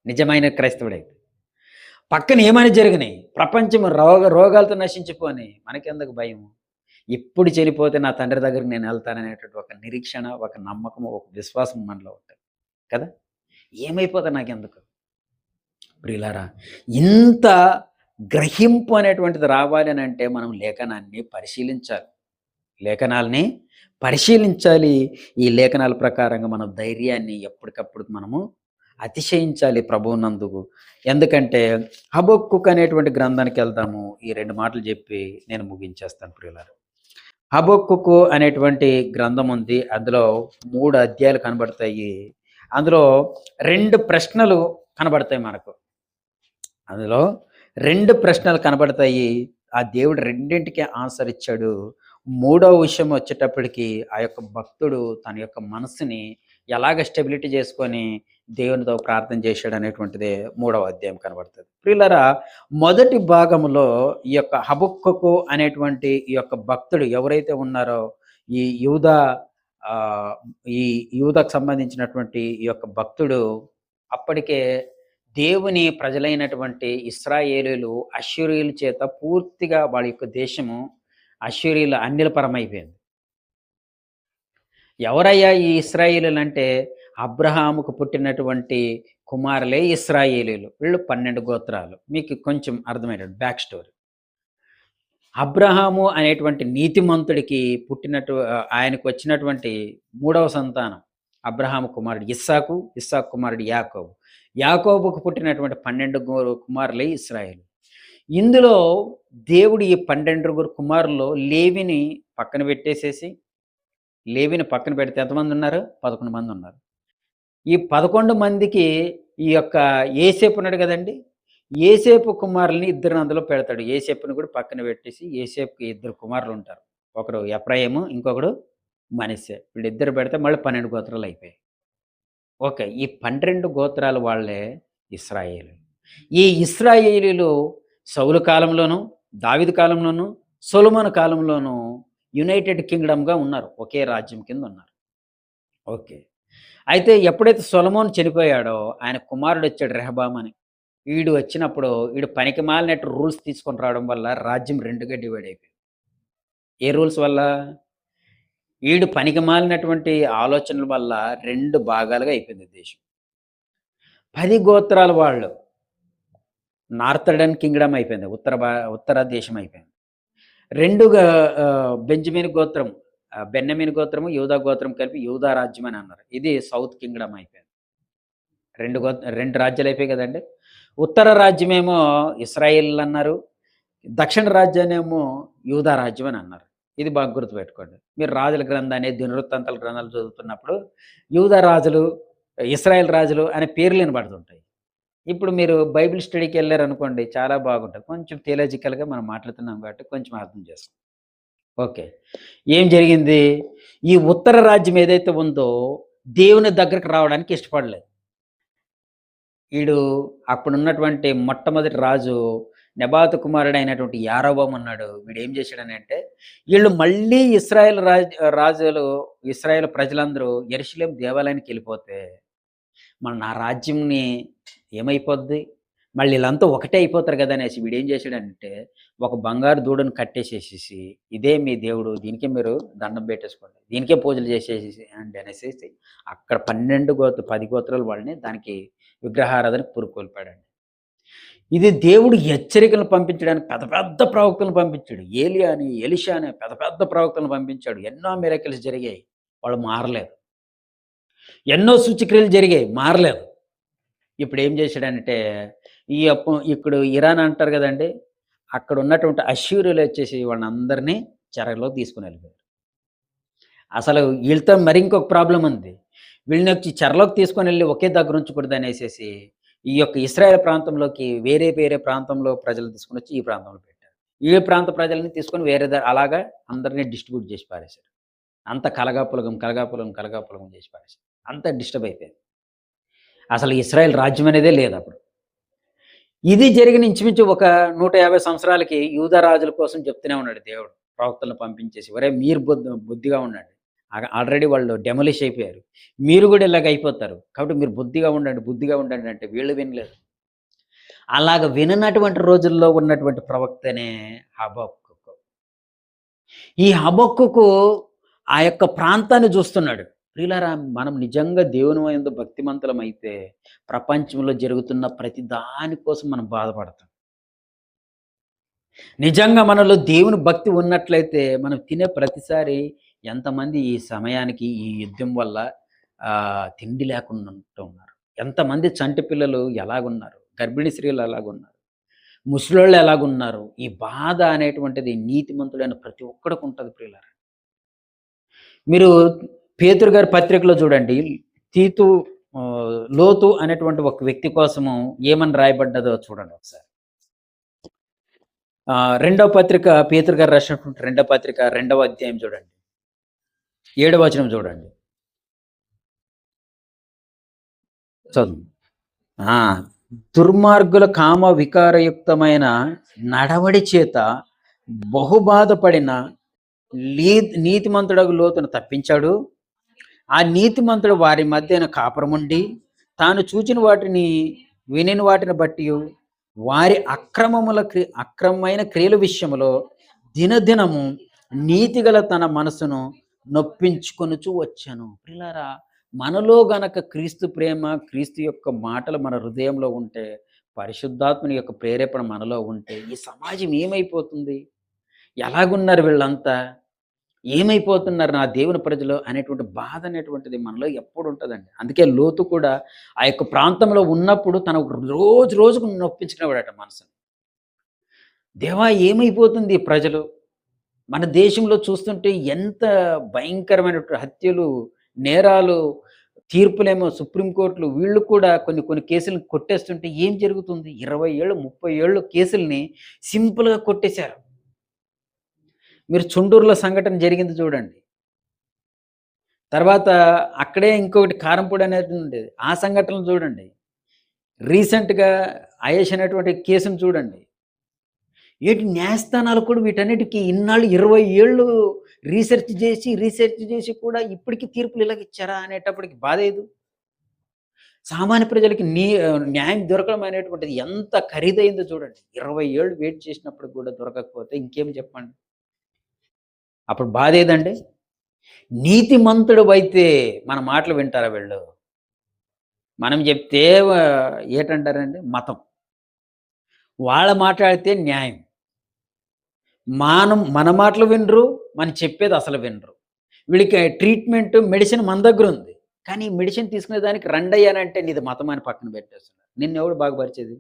నిజమైన క్రైస్తవుడైతే. పక్కన ఏమని జరిగినాయి, ప్రపంచం రోగాలతో నశించిపోని మనకెందుకు భయం? ఇప్పుడు చనిపోతే నా తండ్రి దగ్గరికి నేను వెళ్తాననేటువంటి ఒక నిరీక్షణ, ఒక నమ్మకం, ఒక విశ్వాసం మనలో ఉంటది కదా! ఏమైపోతే నాకెందుకు? ప్రియులారా, ఇంత గ్రహింపు అనేటువంటిది రావాలి అనంటే మనం లేఖనాన్ని పరిశీలించాలి. లేఖనాల్ని పరిశీలించాలి. ఈ లేఖనాల ప్రకారంగా మన ధైర్యాన్ని ఎప్పటికప్పుడు మనము అతిశయించాలి ప్రభువునందు. ఎందుకంటే హబక్కూకు అనేటువంటి గ్రంథానికెళ్దాము. ఈ 2 మాటలు చెప్పి నేను ముగించేస్తాను ప్రియులారా. హబక్కూకు అనేటువంటి గ్రంథం ఉంది. అందులో 3 అధ్యాయాలు కనబడతాయి. అందులో 2 ప్రశ్నలు కనబడతాయి మనకు. అందులో 2 ప్రశ్నలు కనబడతాయి. ఆ దేవుడు రెండింటికి ఆన్సర్ ఇచ్చాడు. మూడో విషయం వచ్చేటప్పటికి ఆ యొక్క భక్తుడు తన యొక్క మనసుని ఎలాగ స్టెబిలిటీ చేసుకొని దేవునితో ప్రార్థన చేశాడనేటువంటిదే మూడవ అధ్యాయం కనబడుతుంది. ప్రియులారా, మొదటి భాగంలో ఈ యొక్క హబక్కూకు అనేటువంటి ఈ యొక్క భక్తుడు ఎవరైతే ఉన్నారో ఈ యూదా ఆహ్, ఈ యూదాకు సంబంధించినటువంటి ఈ యొక్క భక్తుడు అప్పటికే దేవుని ప్రజలైనటువంటి ఇశ్రాయేలీయులు అష్షూరీయుల చేత పూర్తిగా వాళ్ళ యొక్క దేశము అష్షూరీయుల అన్యులపరమైపోయింది. ఎవరయ్యా ఈ ఇశ్రాయేలీయులంటే అబ్రహాముకు పుట్టినటువంటి కుమారులే ఇశ్రాయేలీయులు. వీళ్ళు 12 గోత్రాలు. మీకు కొంచెం అర్థమయ్యేటట్టు బ్యాక్ స్టోరీ. అబ్రహాము అనేటువంటి నీతిమంతుడికి ఆయనకు వచ్చినటువంటి మూడవ సంతానం అబ్రహాము కుమారుడు ఇస్సాకు, ఇస్సాకు కుమారుడు యాకోబు. యాకోబుకు పుట్టినటువంటి 12 కుమారులే ఇశ్రాయేలు. ఇందులో దేవుడు ఈ 12 కుమారుల్లో లేవిని పక్కన పెడితే ఎంతమంది ఉన్నారు? 11 మంది ఉన్నారు. ఈ 11 మందికి ఈ యొక్క యోసేపు ఉన్నాడు కదండీ! యోసేపు కుమారుల్ని ఇద్దరిని అందులో పెడతాడు. యోసేపుని కూడా పక్కన పెట్టేసి యోసేపుకి 2 కుమారులుంటారు. ఒకడు ఎఫ్రాయిము, ఇంకొకడు మనష్షే. వీళ్ళిద్దరు పెడితే మళ్ళీ 12 గోత్రాలు అయిపోయాయి. ఓకే. ఈ 12 గోత్రాల వాళ్ళే ఇశ్రాయేలీయులు. ఈ ఇశ్రాయేలీయులు సౌలు కాలంలోను, దావీదు కాలంలోను, సొలొమోను కాలంలోను యునైటెడ్ కింగ్‌డమ్‌గా ఉన్నారు. ఒకే రాజ్యం కింద ఉన్నారు. ఓకే. అయితే ఎప్పుడైతే సొలొమోను చనిపోయాడో ఆయన కుమారుడొచ్చాడు రెహబాము అని. ఈడు వచ్చినప్పుడు ఈడు పనికిమాలినట్టు రూల్స్ తీసుకొని రావడం వల్ల రాజ్యం 2గా డివైడ్ అయిపోయింది. ఏ రూల్స్ వల్ల? ఈడు పనికిమాలినటువంటి ఆలోచనల వల్ల 2 భాగాలుగా అయిపోయింది దేశం. 10 గోత్రాల వాళ్ళు నార్థర్న్ కింగ్‌డమ్ అయిపోయింది. ఉత్తర దేశం అయిపోయింది. 2గా బెంజమిన్ గోత్రం, బెన్యామీను గోత్రము, యూదా గోత్రం కలిపి యూదా రాజ్యం అని అన్నారు. ఇది సౌత్ కింగ్‌డమ్ అయిపోయింది. 2 రాజ్యాలు అయిపోయాయి కదండీ! ఉత్తర రాజ్యమేమో ఇశ్రాయేలీయులు అన్నారు. దక్షిణ రాజ్యాన్నేమో యూదా రాజ్యం అని అన్నారు. ఇది బాగా గుర్తుపెట్టుకోండి. మీరు రాజుల గ్రంథాన్ని, దినవృత్తాంతాల గ్రంథాలు చదువుతున్నప్పుడు యూదా రాజులు, ఇశ్రాయేల్ రాజులు అనే పేర్లు వినబడుతుంటాయి. ఇప్పుడు మీరు బైబిల్ స్టడీకెళ్లారనుకోండి చాలా బాగుంటది. కొంచెం థియలాజికల్‌గా మనం మాట్లాడుతున్నాం కాబట్టి కొంచెం అర్థం చేసుకోండి. ఓకే. ఏం జరిగింది? ఈ ఉత్తర రాజ్యం ఏదైతే ఉందో దేవుని దగ్గరికి రావడానికి ఇష్టపడలేదు. ఈడు అప్పుడున్నటువంటి మొట్టమొదటి రాజు నెబాతు కుమారుడైనటువంటి యారొబాము ఉన్నాడు. వీడేం చేశాడనంటే ఈళ్ళు మళ్ళీ ఇశ్రాయేలు ప్రజలందరూ యెరూషలేము దేవాలయానికెళ్ళిపోతే నా రాజ్యంని ఏమైపోద్ది? మళ్ళీ ఈళ్ళంతా ఒకటే అయిపోతారు గదా! అనేసి వీడేం చేశాడంటే, ఒక బంగారు దూడను కట్టేసేసేసి, ఇదే మీ దేవుడు, దీనికే మీరు దండం పెట్టేసుకోండి. దీనికే పూజలు చేసేసేయండి అనేసేసి, అక్కడ 10 గోత్రాల వాళ్ళని దానికి విగ్రహారాధనకు పురుకొల్పాడండి. ఇది దేవుడు హెచ్చరికలను పంపించడానికి పెద్ద పెద్ద ప్రవక్తలను పంపించాడు. ఏలియా అని, ఎలీషా అని పెద్ద పెద్ద ప్రవక్తలను పంపించాడు. ఎన్నో మిరకిల్స్ జరిగాయి. వాళ్ళు మారలేదు. ఎన్నో సూచక్రియలు జరిగాయి. మారలేదు. ఇప్పుడేం చేశాడంటే, ఇప్పుడు ఇరాన్ అంటారు గదండీ! అక్కడ ఉన్నటువంటి అష్షూరీయులొచ్చేసి వాళ్ళనందరినీ చెరలోకి తీసుకొనెళ్ళిపోయారు. అసలు ఈళ్ళతో మరి ఇంకొక ప్రాబ్లమ్ ఉంది. వీళ్ళనొచ్చి చెరలోకి తీసుకొనెళ్ళి ఒకే దగ్గర ఉంచకూడదనేసేసి, ఈ యొక్క ఇశ్రాయేల్ ప్రాంతంలోకి వేరే వేరే ప్రాంతంలో ప్రజలను తీసుకొనొచ్చి ఈ ప్రాంతంలో పెట్టారు. ఈ ప్రాంత ప్రజలని తీసుకొని వేరే అలాగా అందరిని డిస్ట్రిబ్యూట్ చేసి పారేశారు. అంత కలగాపులగం చేసి పారేశారు. అంతా డిస్టర్బ్ అయిపోయింది. అసలు ఇశ్రాయేల్ రాజ్యం అనేదే లేదప్పుడు. ఇది జరిగిన ఇంచుమించు ఒక 150 సంవత్సరాలకి యూదా రాజుల కోసం చెప్తూనే ఉన్నాడు దేవుడు. ప్రవక్తలను పంపించేసి, ఒరేయ్ మీరు బుద్ధిగా ఉండండి. ఆల్రెడీ వాళ్ళు డెమోలిష్ అయిపోయారు. మీరు కూడా ఇలాగ అయిపోతారు. కాబట్టి మీరు బుద్ధిగా ఉండండి అంటే వీళ్ళు వినలేదు. అలాగ విననటువంటి రోజుల్లో ఉన్నటువంటి ప్రవక్తనే హబక్కూకు. ఈ హబక్కూకు ఆ యొక్క ప్రాంతాన్ని చూస్తున్నాడు. ప్రియులారా, మనం నిజంగా దేవుని యందు భక్తిమంతులమైతే ప్రపంచంలో జరుగుతున్న ప్రతి దాని కోసం మనం బాధపడతాం. నిజంగా మనలో దేవుని భక్తి ఉన్నట్లయితే మనం తినే ప్రతిసారి ఎంతమంది ఈ సమయానికి ఈ యుద్ధం వల్ల తిండి లేకుండా ఉంటూ ఉన్నారు. ఎంతమంది చంటి పిల్లలు ఎలాగున్నారు, గర్భిణీ స్త్రీలు ఎలాగున్నారు, ముసలోళ్ళు ఎలాగున్నారు. ఈ బాధ అనేటువంటిది నీతిమంతుడైన ప్రతి ఒక్కడికి ఉంటది ప్రియులారా. మీరు పేతురు గారి పత్రికలో చూడండి. తీతు లోతు అనేటువంటి ఒక వ్యక్తి కోసము ఏమని రాయబడ్డదో చూడండి ఒకసారి. రెండవ పత్రిక, పేతురు గారు రాసినటువంటి రెండవ పత్రిక 2వ అధ్యాయం చూడండి. 7వ వచనం చూడండి. చదువు. ఆ! దుర్మార్గుల కామ వికారయుక్తమైన నడవడి చేత బహుబాధపడిన నీతిమంతుడగు లోతును తప్పించాడు. ఆ నీతిమంతుడు వారి మధ్యన కాపురముండి తాను చూచిన వాటిని వినిన వాటిని బట్టి వారి అక్రమమైన క్రియల విషయంలో దినదినము నీతిగల తన మనసును నొప్పించుకొనుచు వచ్చాను. పిల్లారా, మనలో గనక క్రీస్తు ప్రేమ, క్రీస్తు యొక్క మాటలు మన హృదయంలో ఉంటే, పరిశుద్ధాత్మని యొక్క ప్రేరేపణ మనలో ఉంటే, ఈ సమాజం ఏమైపోతుంది? ఎలాగున్నారు వీళ్ళంతా? ఏమైపోతున్నారు నా దేవుని ప్రజలు అనేటువంటి బాధ అనేటువంటిది మనలో ఎప్పుడు ఉంటుందండి. అందుకే లోతు కూడా ఆ యొక్క ప్రాంతంలో ఉన్నప్పుడు తన రోజు రోజుకు నొప్పించుకునేవాడట మనసుని. దేవా, ఏమైపోతుంది ఈ ప్రజలు? మన దేశంలో చూస్తుంటే ఎంత భయంకరమైనటువంటి హత్యలు, నేరాలు, తీర్పులేమో సుప్రీంకోర్టులు వీళ్ళు కూడా కొన్ని కొన్ని కేసులను కొట్టేస్తుంటే ఏం జరుగుతుంది? 20 ఏళ్ళు, 30 ఏళ్ళు కేసుల్ని సింపుల్‌గా కొట్టేశారు. మీరు చుండూరులో సంఘటన జరిగింది చూడండి. తర్వాత అక్కడే ఇంకొకటి కారంపొడి అనేది ఉండేది. ఆ సంఘటనలు చూడండి. రీసెంట్‌గా అయేష్ అనేటువంటి కేసును చూడండి. న్యాయస్థానాలు కూడా వీటన్నిటికి ఇన్నాళ్ళు 20 ఏళ్ళు రీసెర్చ్ చేసి కూడా ఇప్పటికి తీర్పులు ఇలాగిచ్చారా అనేటప్పటికి బాధేదు. సామాన్య ప్రజలకి న్యాయం దొరకడం అనేటువంటిది ఎంత ఖరీదైందో చూడండి. 20 ఏళ్ళు వెయిట్ చేసినప్పుడు కూడా దొరకకపోతే ఇంకేం చెప్పండి? అప్పుడు బాధేదండి? నీతిమంతుడివైతే మన మాటలు వింటారా వీళ్ళు? మనం చెప్తే ఏటంటారండి? మతం. వాళ్ళ మాట్లాడితే న్యాయం. మన మాటలు వినరు, మనం చెప్పేది అసలు వినరు. వీళ్ళకి ట్రీట్మెంట్, మెడిసిన్ మన దగ్గరుంది. కానీ మెడిసిన్ తీసుకునే దానికి రండయ్యానంటే నీది మతం అని పక్కన పెట్టేస్తున్నారు. నిన్నెవడు బాగుపరిచేది?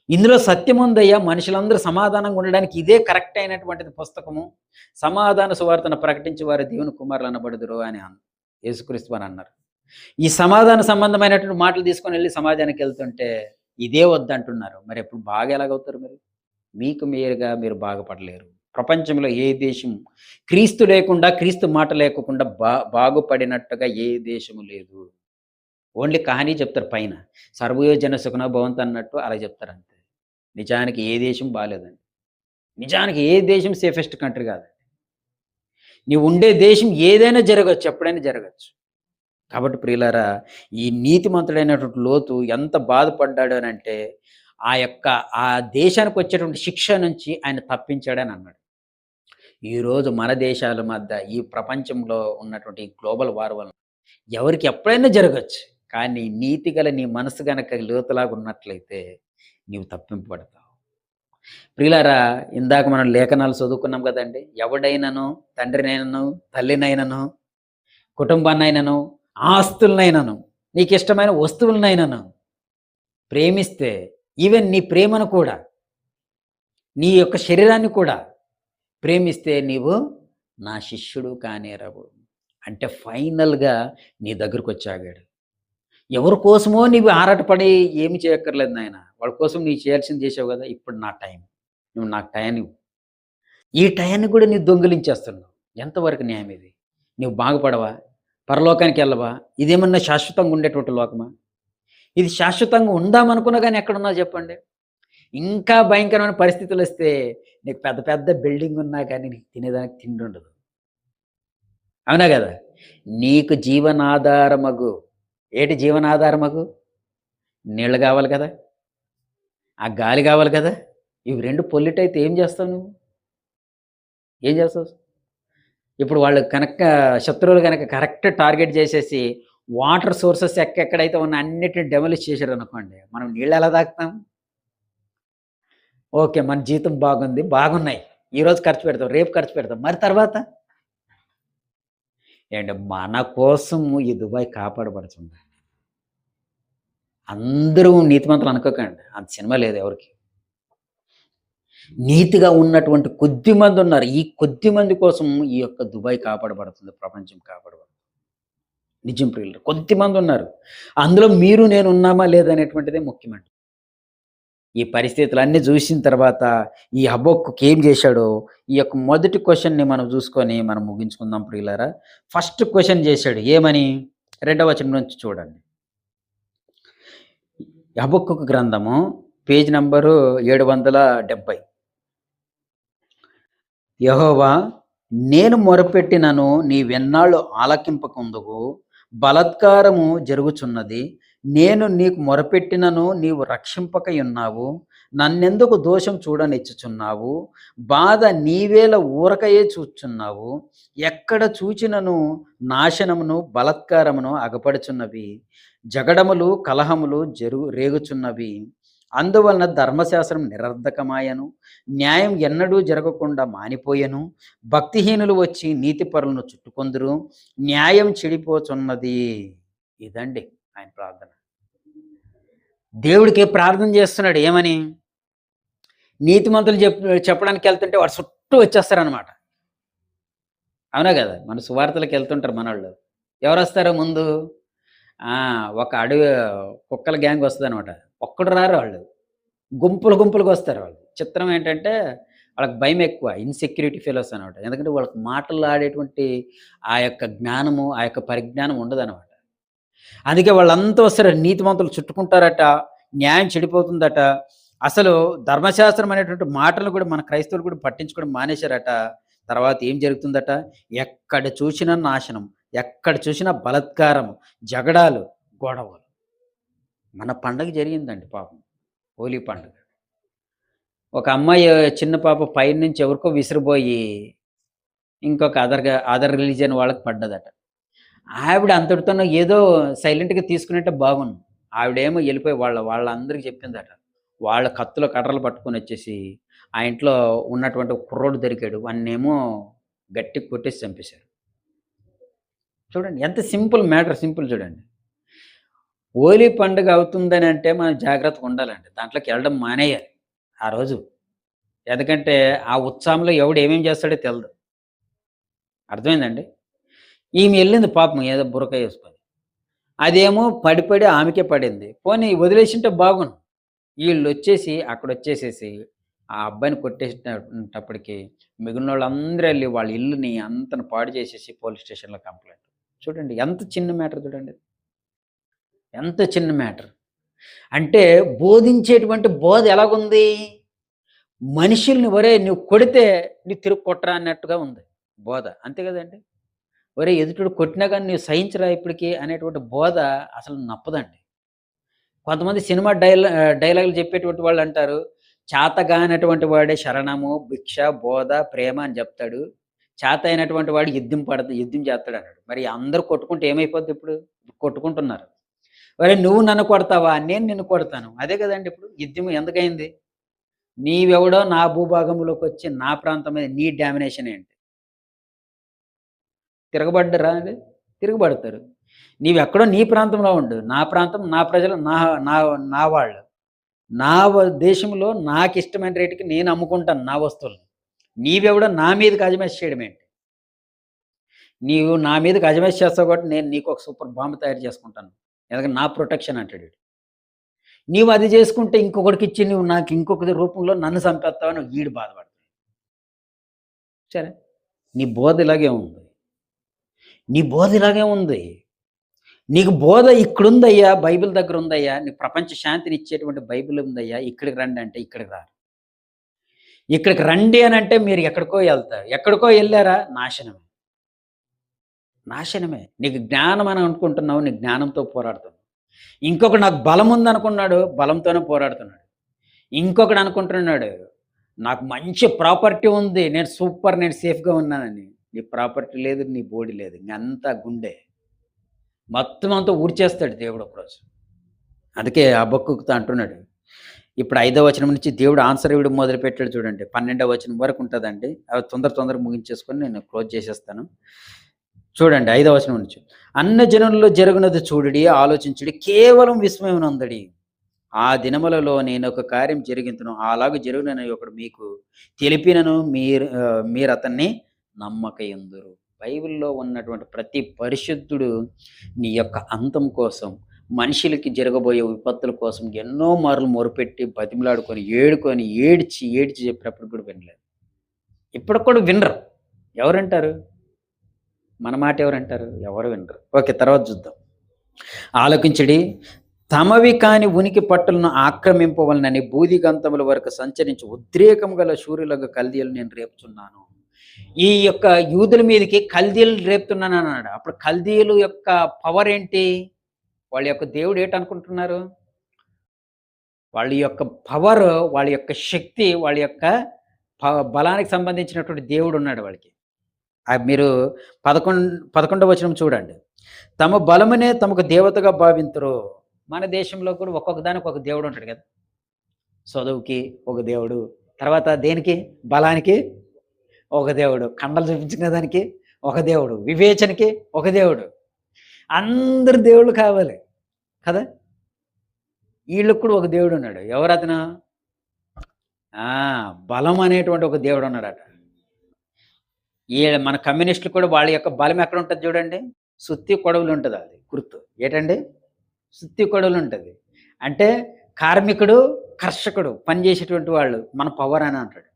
ఇందులో సత్యం ఉందయ్యా. మనుషులందరూ సమాధానంగా ఉండడానికి ఇదే కరెక్ట్ అయినటువంటిది పుస్తకము. సమాధాన సువార్తను ప్రకటించి వారు దేవుని కుమారులు అనబడుదురు అని యేసుక్రీస్తు వారు అన్నారు. ఈ సమాధాన సంబంధమైనటువంటి మాటలు తీసుకొని వెళ్ళి సమాజానికి వెళ్తుంటే ఇదే వద్దంటున్నారు. మరి ఎప్పుడు బాగా ఎలాగవుతారు మీరు? మీకు మీరుగా మీరు బాగుపడలేరు. ప్రపంచంలో ఏ దేశం క్రీస్తు లేకుండా, క్రీస్తు మాట లేకుండా బాగుపడినట్టుగా ఏ దేశము లేదు. ఓన్లీ కహానీ చెప్తారు పైన. సర్వయోజన సుఖనో భవంతు అన్నట్టు అలా చెప్తారు అంతే. నిజానికి ఏ దేశం బాలేదండి. నిజానికి ఏ దేశం సేఫెస్ట్ కంట్రీ కాదండి. నీవు ఉండే దేశం ఏదైనా జరగచ్చు, ఎప్పుడైనా జరగచ్చు. కాబట్టి ప్రియులారా, ఈ నీతిమంతుడైనటువంటి లోతు ఎంత బాధపడ్డాడు అనంటే, ఆ దేశానికి వచ్చేటువంటి శిక్ష నుంచి ఆయన తప్పించాడని అన్నాడు. ఈరోజు మన దేశాల మధ్య ఈ ప్రపంచంలో ఉన్నటువంటి గ్లోబల్ వార్ వలన ఎవరికి ఎప్పుడైనా జరగచ్చు. కానీ నీతి గల నీ మనసు గనక లోతులాగా ఉన్నట్లయితే నీవు తప్పింపబడతావు. ప్రియులారా, ఇందాక మనం లేఖనాలు చదువుకున్నాం కదండి. ఎవడైనను, తండ్రినైనను, తల్లినైనను, కుటుంబాన్నైనను, ఆస్తులనైనను, నీకిష్టమైన వస్తువులనైనను ప్రేమిస్తే, ఈవెన్ నీ ప్రేమను కూడా, నీ యొక్క శరీరాన్ని కూడా ప్రేమిస్తే నీవు నా శిష్యుడు కానేరవు. అంటే ఫైనల్‌గా నీ దగ్గరకొచ్చాగాడు. ఎవరి కోసమో నీవు ఆరాటపడి ఏమి చేయక్కర్లేదు నాయన. వాళ్ళ కోసం నీవు చేయాల్సింది చేసావు కదా! ఇప్పుడు నా టైం. నువ్వు నాకు టైం ఇవ్వు. ఈ టయాన్ని కూడా నీవు దొంగిలించేస్తున్నావు. ఎంతవరకు న్యాయం ఇది? నీవు బాగుపడవా? పరలోకానికెళ్ళవా? ఇదేమన్నా శాశ్వతంగా ఉండేటువంటి లోకమా? ఇది శాశ్వతంగా ఉందామనుకున్నా గానీ ఎక్కడున్నావు చెప్పండి? ఇంకా భయంకరమైన పరిస్థితులొస్తే నీకు పెద్ద పెద్ద బిల్డింగ్ ఉన్నా కానీ నీకు తినేదానికి తిండుండదు. అవునా గదా! నీకు జీవనాధారమగు, ఏటి జీవనాధారమగు? నీళ్ళు గావాలి కదా! ఆ గాలి కావాలి కదా! ఇవి 2 పొల్యూట్ అయితే ఏం చేస్తావు నువ్వు? ఏం చేస్తావు? ఇప్పుడు వాళ్ళు కనుక శత్రువులు గనక కరెక్ట్ టార్గెట్ చేసేసి వాటర్ సోర్సెస్ ఎక్కడైతే ఉన్న అన్నిటిని డెమాలిష్ చేశారనుకోండి. మనం నీళ్ళెలా తాగుతాం? ఓకే. మన జీతం బాగుంది. బాగున్నాయి. ఈరోజు ఖర్చు పెడతాం. రేపు ఖర్చు పెడతాం. మరి తర్వాత? ఏండి మన కోసం ఈ దుబాయ్ కాపాడబడుతుంది. అందరూ నీతిమంతులు అనుకోకండి. అంత సినిమా లేదు ఎవరికీ. నీతిగా ఉన్నటువంటి కొద్ది మందున్నారు. ఈ కొద్ది మంది కోసం ఈ యొక్క దుబాయ్ కాపాడబడుతుంది. ప్రపంచం కాపాడబడుతుంది. నిజం ప్రియులారా. కొద్ది మందున్నారు. అందులో మీరు నేను ఉన్నామా లేదా అనేటువంటిదే ముఖ్యమండి. ఈ పరిస్థితులన్నీ చూసిన తర్వాత ఈ హబక్కూకు ఏం చేశాడో ఈ యొక్క మొదటి క్వెషన్‌ని మనం చూసుకొని మనం ముగించుకుందాం ప్రియులారా. ఫస్ట్ క్వెషన్ చేశాడు. ఏమని? రెండవ వచనం నుంచి చూడండి. హబక్కూకు గ్రంథము పేజ్ నంబరు 770. యెహోవా నేను మొరపెట్టినను నీవెన్నాళ్ళు ఆలకింపకుందువు. బలాత్కారము జరుగుచున్నది. నేను నీకు మొరపెట్టినను నీవు రక్షింపకయున్నావు. నన్నెందుకు దోషం చూడనిచ్చుచున్నావు? బాధ నీవేళ ఊరకయే చూచుచున్నావు. ఎక్కడ చూచినను నాశనమును, బలాత్కారమును అగపడుచున్నవి. జగడములు, కలహములు రేగుచున్నవి. అందువలన ధర్మశాస్త్రం నిరర్ధకమాయెను. న్యాయం ఎన్నడూ జరగకుండా మానిపోయెను. భక్తిహీనులు వచ్చి నీతిపరులను చుట్టుకొందురు. న్యాయం చెడిపోచున్నది. ఇదండి ఆయన ప్రార్థన. దేవుడికి ప్రార్థన చేస్తున్నాడు. ఏమని? నీతిమంతులు చెప్పడానికెళ్తుంటే వాడు చుట్టూ వచ్చేస్తారనమాట. అవునా గదా! మన సువార్తలకెళ్తుంటారు మనోళ్ళు. ఎవరొస్తారు ముందు? ఆ! ఒక అడవి కుక్కల గ్యాంగ్ వస్తదనమాట. ఒక్కడు రారు ఆళ్ళు. గుంపులు గుంపులుగా వస్తారు వాళ్ళు. చిత్రం ఏంటంటే వాళ్ళకి భయమెక్కువ. ఇన్‌సెక్యూరిటీ ఫెలోస్ అనమాట. ఎందుకంటే వాళ్ళకి మాటలు ఆడేటువంటి ఆ యొక్క జ్ఞానము, ఆ యొక్క పరిజ్ఞానం ఉండదనమాట. అందుకే వాళ్ళంతా వస్తారు. నీతిమంతులు చుట్టుకుంటారట. న్యాయం చెడిపోతుందట. అసలు ధర్మశాస్త్రం అనేటువంటి మాటలను కూడా మన క్రైస్తవులు కూడా పట్టించుకోవడం మానేశారట. తర్వాత ఏం జరుగుతుందట? ఎక్కడ చూసినా నాశనం. ఎక్కడ చూసినా బలాత్కారం, జగడాలు, గొడవలు. మన పండగ జరిగిందండి పాపం. హోలీ పండుగ. ఒక అమ్మాయి చిన్న పాప పైనుంచి ఎవరికో విసిరిపోయి ఇంకొక అదర్ రిలీజియన్ వాళ్ళకి పడ్డదట. ఆవిడ అంతటితోనే ఏదో సైలెంట్‌గా తీసుకునేట్టే బాగుంది. ఆవిడేమో ఎళ్ళిపోయి వాళ్ళందరికి చెప్పిందట. వాళ్ళ కత్తులు, కర్రలు పట్టుకొనొచ్చేసి ఆ ఇంట్లో ఉన్నటువంటి ఒక కుర్రోడు దొరికాడు. వాడినేమో గట్టిగా కొట్టేసి చంపేశారు. చూడండి ఎంత సింపుల్ మ్యాటర్ సింపుల్ చూడండి. హోలీ పండుగ అవుతుందనంటే మనం జాగ్రత్తగా ఉండాలండి. దాంట్లోకెళ్ళడం మానేయాలి ఆ రోజు. ఎందుకంటే ఆ ఉత్సాహంలో ఎవడు ఏమేం చేస్తాడో తెలదు. అర్థమైందండి? ఈమె ఎళ్ళింది పాపం ఏదో బురకాయ ఏసుకొని. అదేమో పడి ఆమెకే పడింది. పోనీ వదిలేసుంటే బాగుండు. ఈళ్ళొచ్చేసి అక్కడొచ్చేసేసి ఆ అబ్బాయిని కొట్టేసేటప్పటికి మిగిలినోళ్ళందరూ ఎళ్లి వాళ్ళ ఇల్లుని అంతను పాడు చేసేసి పోలీస్ స్టేషన్‌లో కంప్లెయింట్. చూడండి ఎంత చిన్న మ్యాటర్ చూడండి. ఎంత చిన్న మ్యాటర్. అంటే బోధించేటువంటి బోధ ఎలాగుంది? మనుషుల్ని ఒరేయ్! నువ్వు కొడితే నువ్వు తిరిగి కొట్టరా అన్నట్టుగా ఉంది బోధ. అంతే కదండీ! ఒరేయ్! ఎదుటోడు కొట్టినా గాని నువ్వు సహించరా ఇప్పటికి అనేటువంటి బోధ అసలు నప్పదండి. కొంతమంది సినిమా డైలాగులు చెప్పేటువంటి వాళ్ళంటారు. "చాతగానటువంటి వాడే శరణము, భిక్ష, బోధ, ప్రేమ అని జెప్తాడు. చేతైనటువంటి వాడు యుద్ధం చేస్తాడన్నాడు." మరి అందరూ కొట్టుకుంటే ఏమైపోద్ది ఇప్పుడు? కొట్టుకుంటున్నారు. "ఒరేయ్! నువ్వు నన్ను కొడతావా? నేను నిన్ను కొడతాను." అదే గదండీ ఇప్పుడు యుద్ధం ఎందుకయింది? నీవెవడో నా భూభాగంలోకొచ్చి నా ప్రాంతం మీద నీ డామినేషన్ ఏంటి? తిరగబడ్డరా అండి? తిరగబడతారు. నీవెక్కడో నీ ప్రాంతంలో ఉండు. నా ప్రాంతం, నా ప్రజలు, నా నా నా వాళ్ళు. నా దేశంలో నాకిష్టమైన రేటుకి నేను అమ్ముకుంటాను నా వస్తువుల్ని. నీవెవడో నా మీదకి అజమాయిషి చేయడమేంటి? నీవు నా మీదకి అజమాయిషి చేస్తావు కాబట్టి నేను నీకొక సూపర్ బాంబ్ తయారు చేసుకుంటాను. ఎందుకంటే నా ప్రొటెక్షన్ అంటాడు ఈడు. నీవు అది చేసుకుంటే ఇంకొకడికిచ్చి నువ్వు నాకు ఇంకొక రూపంలో నన్ను చంపేస్తావని ఈడు బాధపడతాడు. సరే. నీ బోధ ఇలాగే ఉంది. నీ బోధ ఇలాగే ఉంది. నీకు బోధ ఇక్కడుందయ్యా, బైబిల్ దగ్గరుందయ్యా, నీకు ప్రపంచ శాంతినిచ్చేటువంటి బైబిల్ ఉందయ్యా, ఇక్కడికి రండి అంటే ఇక్కడికి రారు. ఇక్కడికి రండి అనంటే మీరు ఎక్కడికో ఎళ్తారు. ఎక్కడికో ఎళ్లారా నాశనమే. నాశనమే. నీకు జ్ఞానం అని అనుకుంటున్నావు, నీ జ్ఞానంతో పోరాడుతున్నావు. ఇంకొకడు నాకు బలం ఉందనుకున్నాడు, బలంతోనే పోరాడుతున్నాడు. ఇంకొకడు అనుకుంటున్నాడు, నాకు మంచి ప్రాపర్టీ ఉంది. నేను సూపర్, నేను సేఫ్‌గా ఉన్నానని. నీ ప్రాపర్టీ లేదు, నీ బోడి లేదు. ఇంగంతా గుండే. మొత్తం అంతా ఊడ్చేస్తాడు దేవుడు ఒకరోజు. అందుకే హబక్కూకుతో అంటున్నాడు. ఇప్పుడు 5వ వచనం నుంచి దేవుడు ఆన్సర్ ఇవ్వడం మొదలుపెట్టాడు చూడండి. 12వ వచనం వరకు ఉంటదండి. అవి తొందరగా ముగించేసుకొని నేను క్లోజ్ చేసేస్తాను. చూడండి 5వ వచనం నుంచి. అన్యజనులలో జరుగునది చూడుడి, ఆలోచించుడి, కేవలం విస్మయమునందుడి. ఆ దినములలో నేనొక కార్యం జరిగింతును. అలాగు జరుగునని ఒకడు మీకు తెలిపినను మీరతన్ని నమ్మకయుందురు. బైబిల్‌లో ఉన్నటువంటి ప్రతి పరిశుద్ధుడు నీ యొక్క అంతం కోసం, మనుషులకి జరగబోయే విపత్తుల కోసం ఎన్నో మార్లు మొరపెట్టి, బతిమిలాడుకొని, ఏడ్చి చెప్పినప్పుడు కూడా వినలేదు. ఇప్పటికి కూడా వినరు. ఎవరింటారు? మన మాట ఎవరింటారు? ఎవరు వినరు. ఓకే. తర్వాత చూద్దాం. ఆలకించుడి, తమవి కాని ఉనికి పట్టులను ఆక్రమింపవలనని బూదిగంతముల వరకు సంచరించి ఉద్రేకం గల శూరులకు కల్దీయులు నేను రేపుచున్నాను. ఈ యొక్క యూదుల మీదకి కల్దీయులు రేపుతున్నానన్నాడు. అప్పుడు కల్దీయుల యొక్క పవర్ ఏంటి? వాళ్ళ యొక్క దేవుడు ఏటనుకుంటున్నారు? వాళ్ళ యొక్క పవర్, వాళ్ళ యొక్క శక్తి, వాళ్ళ యొక్క బలానికి సంబంధించినటువంటి దేవుడున్నాడు వాళ్ళకి. మీరు 11వ వచనం చూడండి. తమ బలమునే తమకు దేవతగా భావింతురు. మన దేశంలో కూడా ఒక్కొక్క దానికి ఒక దేవుడు ఉంటాడు కదా! చదువుకి ఒక దేవుడు, తర్వాత దేనికి? బలానికి ఒక దేవుడు, కండలు చూపించుకునే దానికి ఒక దేవుడు, వివేచనకి ఒక దేవుడు. అందరు దేవుళ్ళు కావాలి కదా! ఈళ్ళకి కూడా ఒక దేవుడున్నాడు. ఎవరతను? ఆ! బలం అనేటువంటి ఒక దేవుడున్నాడట. మన కమ్యూనిస్టులు కూడా వాళ్ళ యొక్క బలం ఎక్కడుంటది చూడండి. సుత్తి కొడవలుంటది అది గుర్తు. ఏటండి? సుత్తి కొడవలుంటది. అంటే కార్మికుడు, కర్షకుడు పని చేసేటువంటి వాళ్ళు మన పవర్ అని అంటాడు.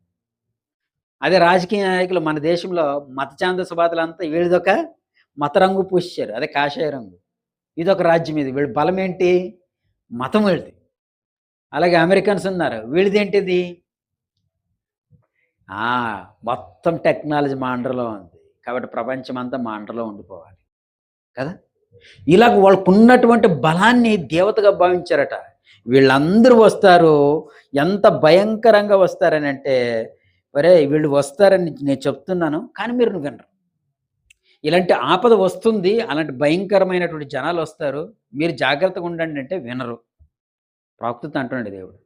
అదే రాజకీయ నాయకులు మన దేశంలో మత ఛాందసవాదులంతా వీళ్ళదొక మత రంగు పూసేశారు. అదే కాషాయ రంగు. ఇదొక రాజ్యం ఇది. వీళ్ళ బలం ఏంటి? మతం వీళ్ళది. అలాగే అమెరికన్స్ ఉన్నారు. వీళ్ళదేంటిది? ఆ! మొత్తం టెక్నాలజీ మా అండర్‌లో ఉంది. కాబట్టి ప్రపంచమంతా మా అండర్‌లో ఉండిపోవాలి. కదా! ఇలాగ వాళ్ళకున్నటువంటి బలాన్ని దేవతగా భావించారట. వీళ్ళందరూ వస్తారు. ఎంత భయంకరంగా వస్తారనంటే, ఒరేయ్! వీళ్ళు వస్తారని నేను చెప్తున్నాను. కానీ మీరు వినరు. ఇలాంటి ఆపద వస్తుంది. అలాంటి భయంకరమైనటువంటి జనాలొస్తారు. మీరు జాగ్రత్తగా ఉండండి అంటే వినరు. ప్రవక్తతో అంటున్నాడు దేవుడు.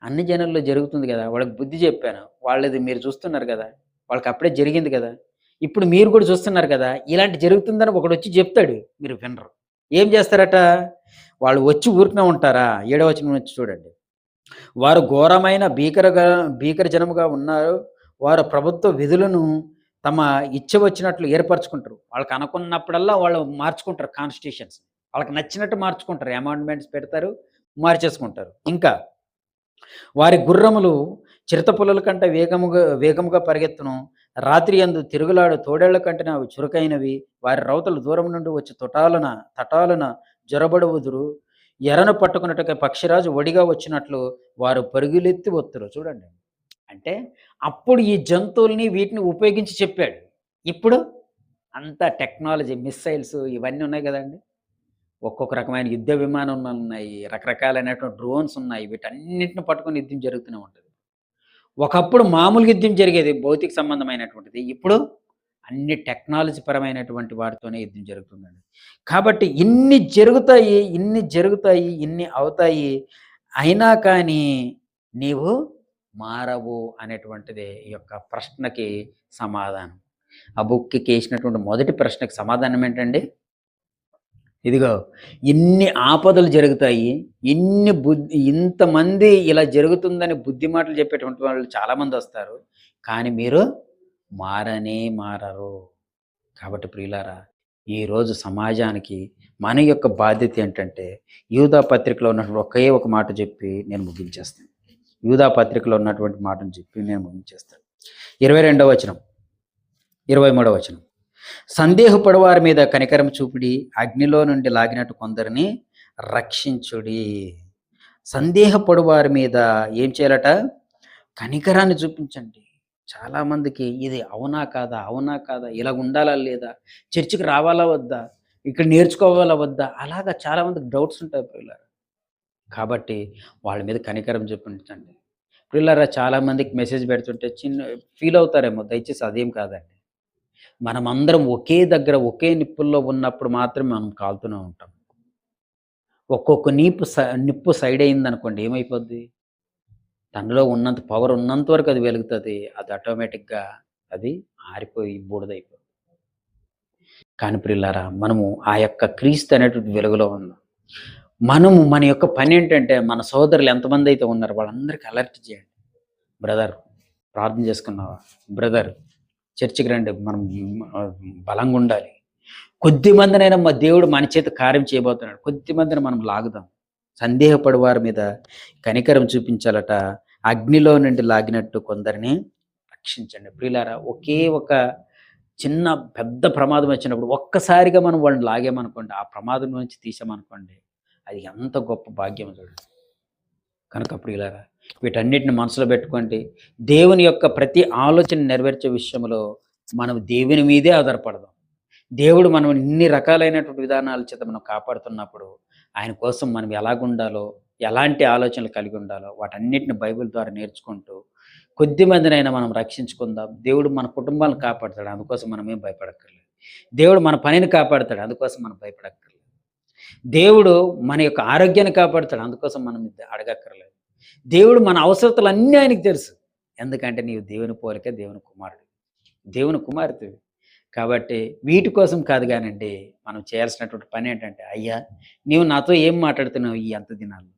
అన్ని జనాల్లో జరుగుతుంది గదా! వాళ్ళకి బుద్ధి జెప్పాను. వాళ్ళది మీరు చూస్తున్నారు గదా! వాళ్ళకప్పుడే జరిగింది గదా! ఇప్పుడు మీరు కూడా చూస్తున్నారు కదా! ఇలాంటి జరుగుతుందని ఒకడొచ్చి జెప్తాడు. మీరు వినరు. ఏం జేస్తారట? వాళ్ళు వచ్చి ఊరికనే ఉంటారా? 7వ వచనం నుంచి చూడండి. వారు ఘోరమైన భీకర జనముగా ఉన్నారు. వారు ప్రభుత్వ విధులను తమ ఇచ్చ వచ్చినట్లు ఏర్పరచుకుంటారు. వాళ్ళకనుకున్నప్పుడల్లా వాళ్ళు మార్చుకుంటారు కాన్స్టిట్యూషన్స్. వాళ్ళకి నచ్చినట్టు మార్చుకుంటారు. అమెండ్మెంట్స్ పెడతారు. మార్చేసుకుంటారు. ఇంకా వారి గుర్రములు చిరుతపులుల కంటే వేగముగా పరిగెత్తును. రాత్రియందు తిరుగులాడు తోడేళ్ల కంటెను అవి చురుకైనవి. వారి రౌతులు దూరం నుండి వచ్చి తటాలున జొరబడువుదురు. ఎరను పట్టుకున్నట్టుగా పక్షిరాజు ఒడిగా వచ్చినట్లు వారు పరుగులెత్తి వత్తురు. చూడండి. అంటే అప్పుడు ఈ జంతువుల్ని వీటిని ఉపయోగించి చెప్పాడు. ఇప్పుడు అంతా టెక్నాలజీ, మిస్సైల్స్ ఇవన్నీ ఉన్నాయి గదండీ! ఒక్కొక్క రకమైన యుద్ధ విమానాలున్నాయి. రకరకాలైనటువంటి డ్రోన్స్ ఉన్నాయి. వీటన్నిటిని పట్టుకొని యుద్ధం జరుగుతూనే ఉంటది. ఒకప్పుడు మామూలుగా యుద్ధం జరిగేది భౌతిక సంబంధమైనటువంటిది. ఇప్పుడు అన్ని టెక్నాలజీ పరమైనటువంటి వాటితోనే యుద్ధం జరుగుతుందండి. కాబట్టి ఇన్ని జరుగుతాయి, ఇన్ని అవుతాయి. అయినా కానీ నీవు మారవు అనేటువంటిదే ఈ యొక్క ప్రశ్నకి సమాధానం. ఆ బుక్‌కేసినటువంటి మొదటి ప్రశ్నకి సమాధానం ఏంటండి? ఇదిగో ఇన్ని ఆపదలు జరుగుతాయి. ఇంతమంది ఇలా జరుగుతుందని బుద్ధి మాటలు చెప్పేటువంటి వాళ్ళు చాలామందొస్తారు. కానీ మీరు మారనే మారరు. కాబట్టి ప్రియులారా, ఈరోజు సమాజానికి మన యొక్క బాధ్యత ఏంటంటే, యూదా పత్రికలో ఉన్నటువంటి ఒకే ఒక మాట చెప్పి నేను ముగించేస్తాను. యూదా పత్రికలో ఉన్నటువంటి మాటను చెప్పి నేను ముగించేస్తాను. 22వ వచనం, 23వ వచనం. సందేహపడు వారి మీద కనికరం చూపిడి, అగ్నిలో నుండి లాగినట్టు కొందరిని రక్షించుడి. సందేహపడు వారి మీద ఏం చేయాలట? కనికరాన్ని చూపించండి. చాలామందికి ఇది అవునా కాదా? అవునా కాదా? ఇలాగ ఉండాలా లేదా? చర్చికి రావాలా వద్దా? ఇక్కడ నేర్చుకోవాలా వద్దా? అలాగా చాలామందికి డౌట్స్ ఉంటాయి ప్రియులారా. కాబట్టి వాళ్ళ మీద కనికరం చూపించండి. పిల్లరా చాలామందికి మెసేజ్ పెడుతుంటే ఫీల్ అవుతారేమో, దయచేసి అదేం కాదండి. మనమందరం ఒకే దగ్గర, ఒకే నిప్పుల్లో ఉన్నప్పుడు మాత్రమే మనం కాలుతూనే ఉంటాం. ఒక్కొక్క నిప్పు సైడ్ అయిందనుకోండి ఏమైపోద్ది? తనలో ఉన్నంత పవర్ ఉన్నంత వరకు అది వెలుగుతది. అది ఆటోమేటిక్‌గా అది ఆరిపోయి బూడిదయిపోద్ది. కానీ ప్రియులారా, మనము ఆ యొక్క క్రీస్తు అనేటువంటి వెలుగులో ఉన్నాం. మనము మన యొక్క పనేంటంటే, మన సోదరులు ఎంతమందైతే ఉన్నారో వాళ్ళందరికి అలర్ట్ చేయండి. బ్రదర్ ప్రార్థన చేసుకున్నావా? బ్రదర్ చర్చికి రండి. మనం ఆహ్, బలంగుండాలి. కొద్ది మందినైనా దేవుడు మన చేత కార్యం చేయబోతున్నాడు. కొద్ది మందిని మనం లాగుదాం. సందేహపడు వారి మీద కనికరం చూపించాలట. అగ్నిలో నుండి లాగినట్టు కొందరిని రక్షించండి. ప్రియులారా, ఒకే ఒక చిన్న పెద్ద ప్రమాదం వచ్చినప్పుడు ఒక్కసారిగా మనం వాళ్ళని లాగామనుకోండి, ఆ ప్రమాదం నుంచి తీసామనుకోండి, అది ఎంత గొప్ప భాగ్యమో చూడండి. కనుక ప్రియులారా, వీటన్నిటిని మనసులో పెట్టుకోండి. దేవుని యొక్క ప్రతి ఆలోచన నెరవేర్చే విషయంలో మనం దేవుని మీదే ఆధారపడదాం. దేవుడు మనం ఇన్ని రకాలైనటువంటి విధానాల చేత మనం కాపాడుతున్నప్పుడు, ఆయన కోసం మనం ఎలాగుండాలో, ఎలాంటి ఆలోచనలు కలిగి ఉండాలో, వాటన్నిటిని బైబిల్ ద్వారా నేర్చుకుంటూ, కొద్ది మందినైనా మనం రక్షించుకుందాం. దేవుడు మన కుటుంబాలను కాపాడతాడు. అందుకోసం మనమేం భయపడక్కర్లేదు. దేవుడు మన పనిని కాపాడతాడు. అందుకోసం మనం భయపడక్కర్లేదు. దేవుడు మన యొక్క ఆరోగ్యాన్ని కాపాడతాడు. అందుకోసం మనం అడగక్కర్లేదు. దేవుడు మన అవసరతలన్నీ ఆయనకి తెలుసు. ఎందుకంటే నీవు దేవుని పోలిక, దేవుని కుమారుడు. దేవుని కుమార్తెవి. కాబట్టి వీటి కోసం కాదు గానండి, మనం చేయాల్సినటువంటి పనేంటంటే, అయ్యా! నీవు నాతో ఏం మాట్లాడుతున్నావు ఈ అంత దినాల్లో?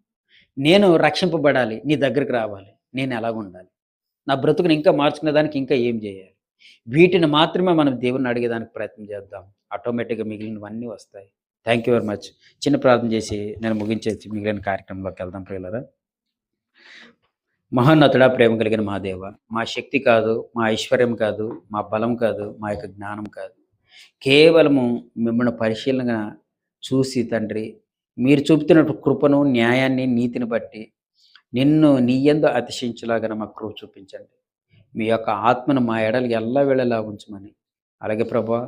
నేను రక్షింపబడాలి. నీ దగ్గరికి రావాలి. నేను ఎలాగుండాలి? నా బ్రతుకుని ఇంకా మార్చుకునే దానికి ఇంకా ఏం జేయాలి? వీటిని మాత్రమే మనం దేవుడిని అడిగేదానికి ప్రయత్నం చేద్దాం. ఆటోమేటిక్‌గా మిగిలినవన్నీ వస్తాయి. Thank you very much. చిన్న ప్రార్థన చేసి నేను ముగించేసి మిగిలిన కార్యక్రమంలోకి వెళ్దాం ప్రియులారా. మహోన్నతుడా, ప్రేమ కలిగిన మా దేవ, మా శక్తి కాదు, మా ఐశ్వర్యం కాదు, మా బలం కాదు, మా యొక్క జ్ఞానం కాదు. కేవలము మిమ్మల్ని పరిశీలనగా చూసి తండ్రి, మీరు చూపుతున్నట్టు కృపను, న్యాయాన్ని, నీతిని బట్టి నిన్ను నీ యందు అతిశయించులాగాన మాకు కృప చూపించండి. మీ యొక్క ఆత్మను మా ఎడలు ఎల్లవేళలా ఉంచమని. అలాగే ప్రభా,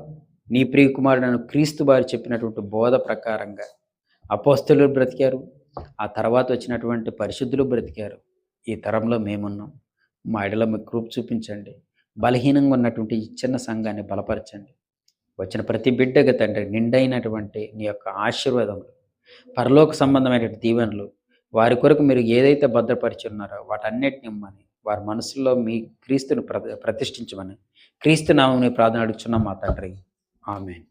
నీ ప్రియకుమారుడైన క్రీస్తు వారు చెప్పినటువంటి బోధ ప్రకారంగా అపోస్తలులు బ్రతికారు. ఆ తర్వాత వచ్చినటువంటి పరిశుద్ధులు బ్రతికారు. ఈ తరంలో మేమున్నాం. మా ఎడల మీ కృప చూపించండి. బలహీనంగా ఉన్నటువంటి ఈ చిన్న సంఘాన్ని బలపరచండి. వచ్చిన ప్రతి బిడ్డకి తండ్రి నిండైనటువంటి నీ యొక్క ఆశీర్వాదములు, పరలోక సంబంధమైనటువంటి దీవెనలు వారి కొరకు మీరు ఏదైతే భద్రపరిచి ఉన్నారో వాటన్నిటిని ఇమ్మని, వారి మనసుల్లో మీ క్రీస్తుని ప్రతిష్ఠించమని, క్రీస్తు నామమున ప్రార్థన అడుగుచున్నాం మా తండ్రి. ఆమేన్.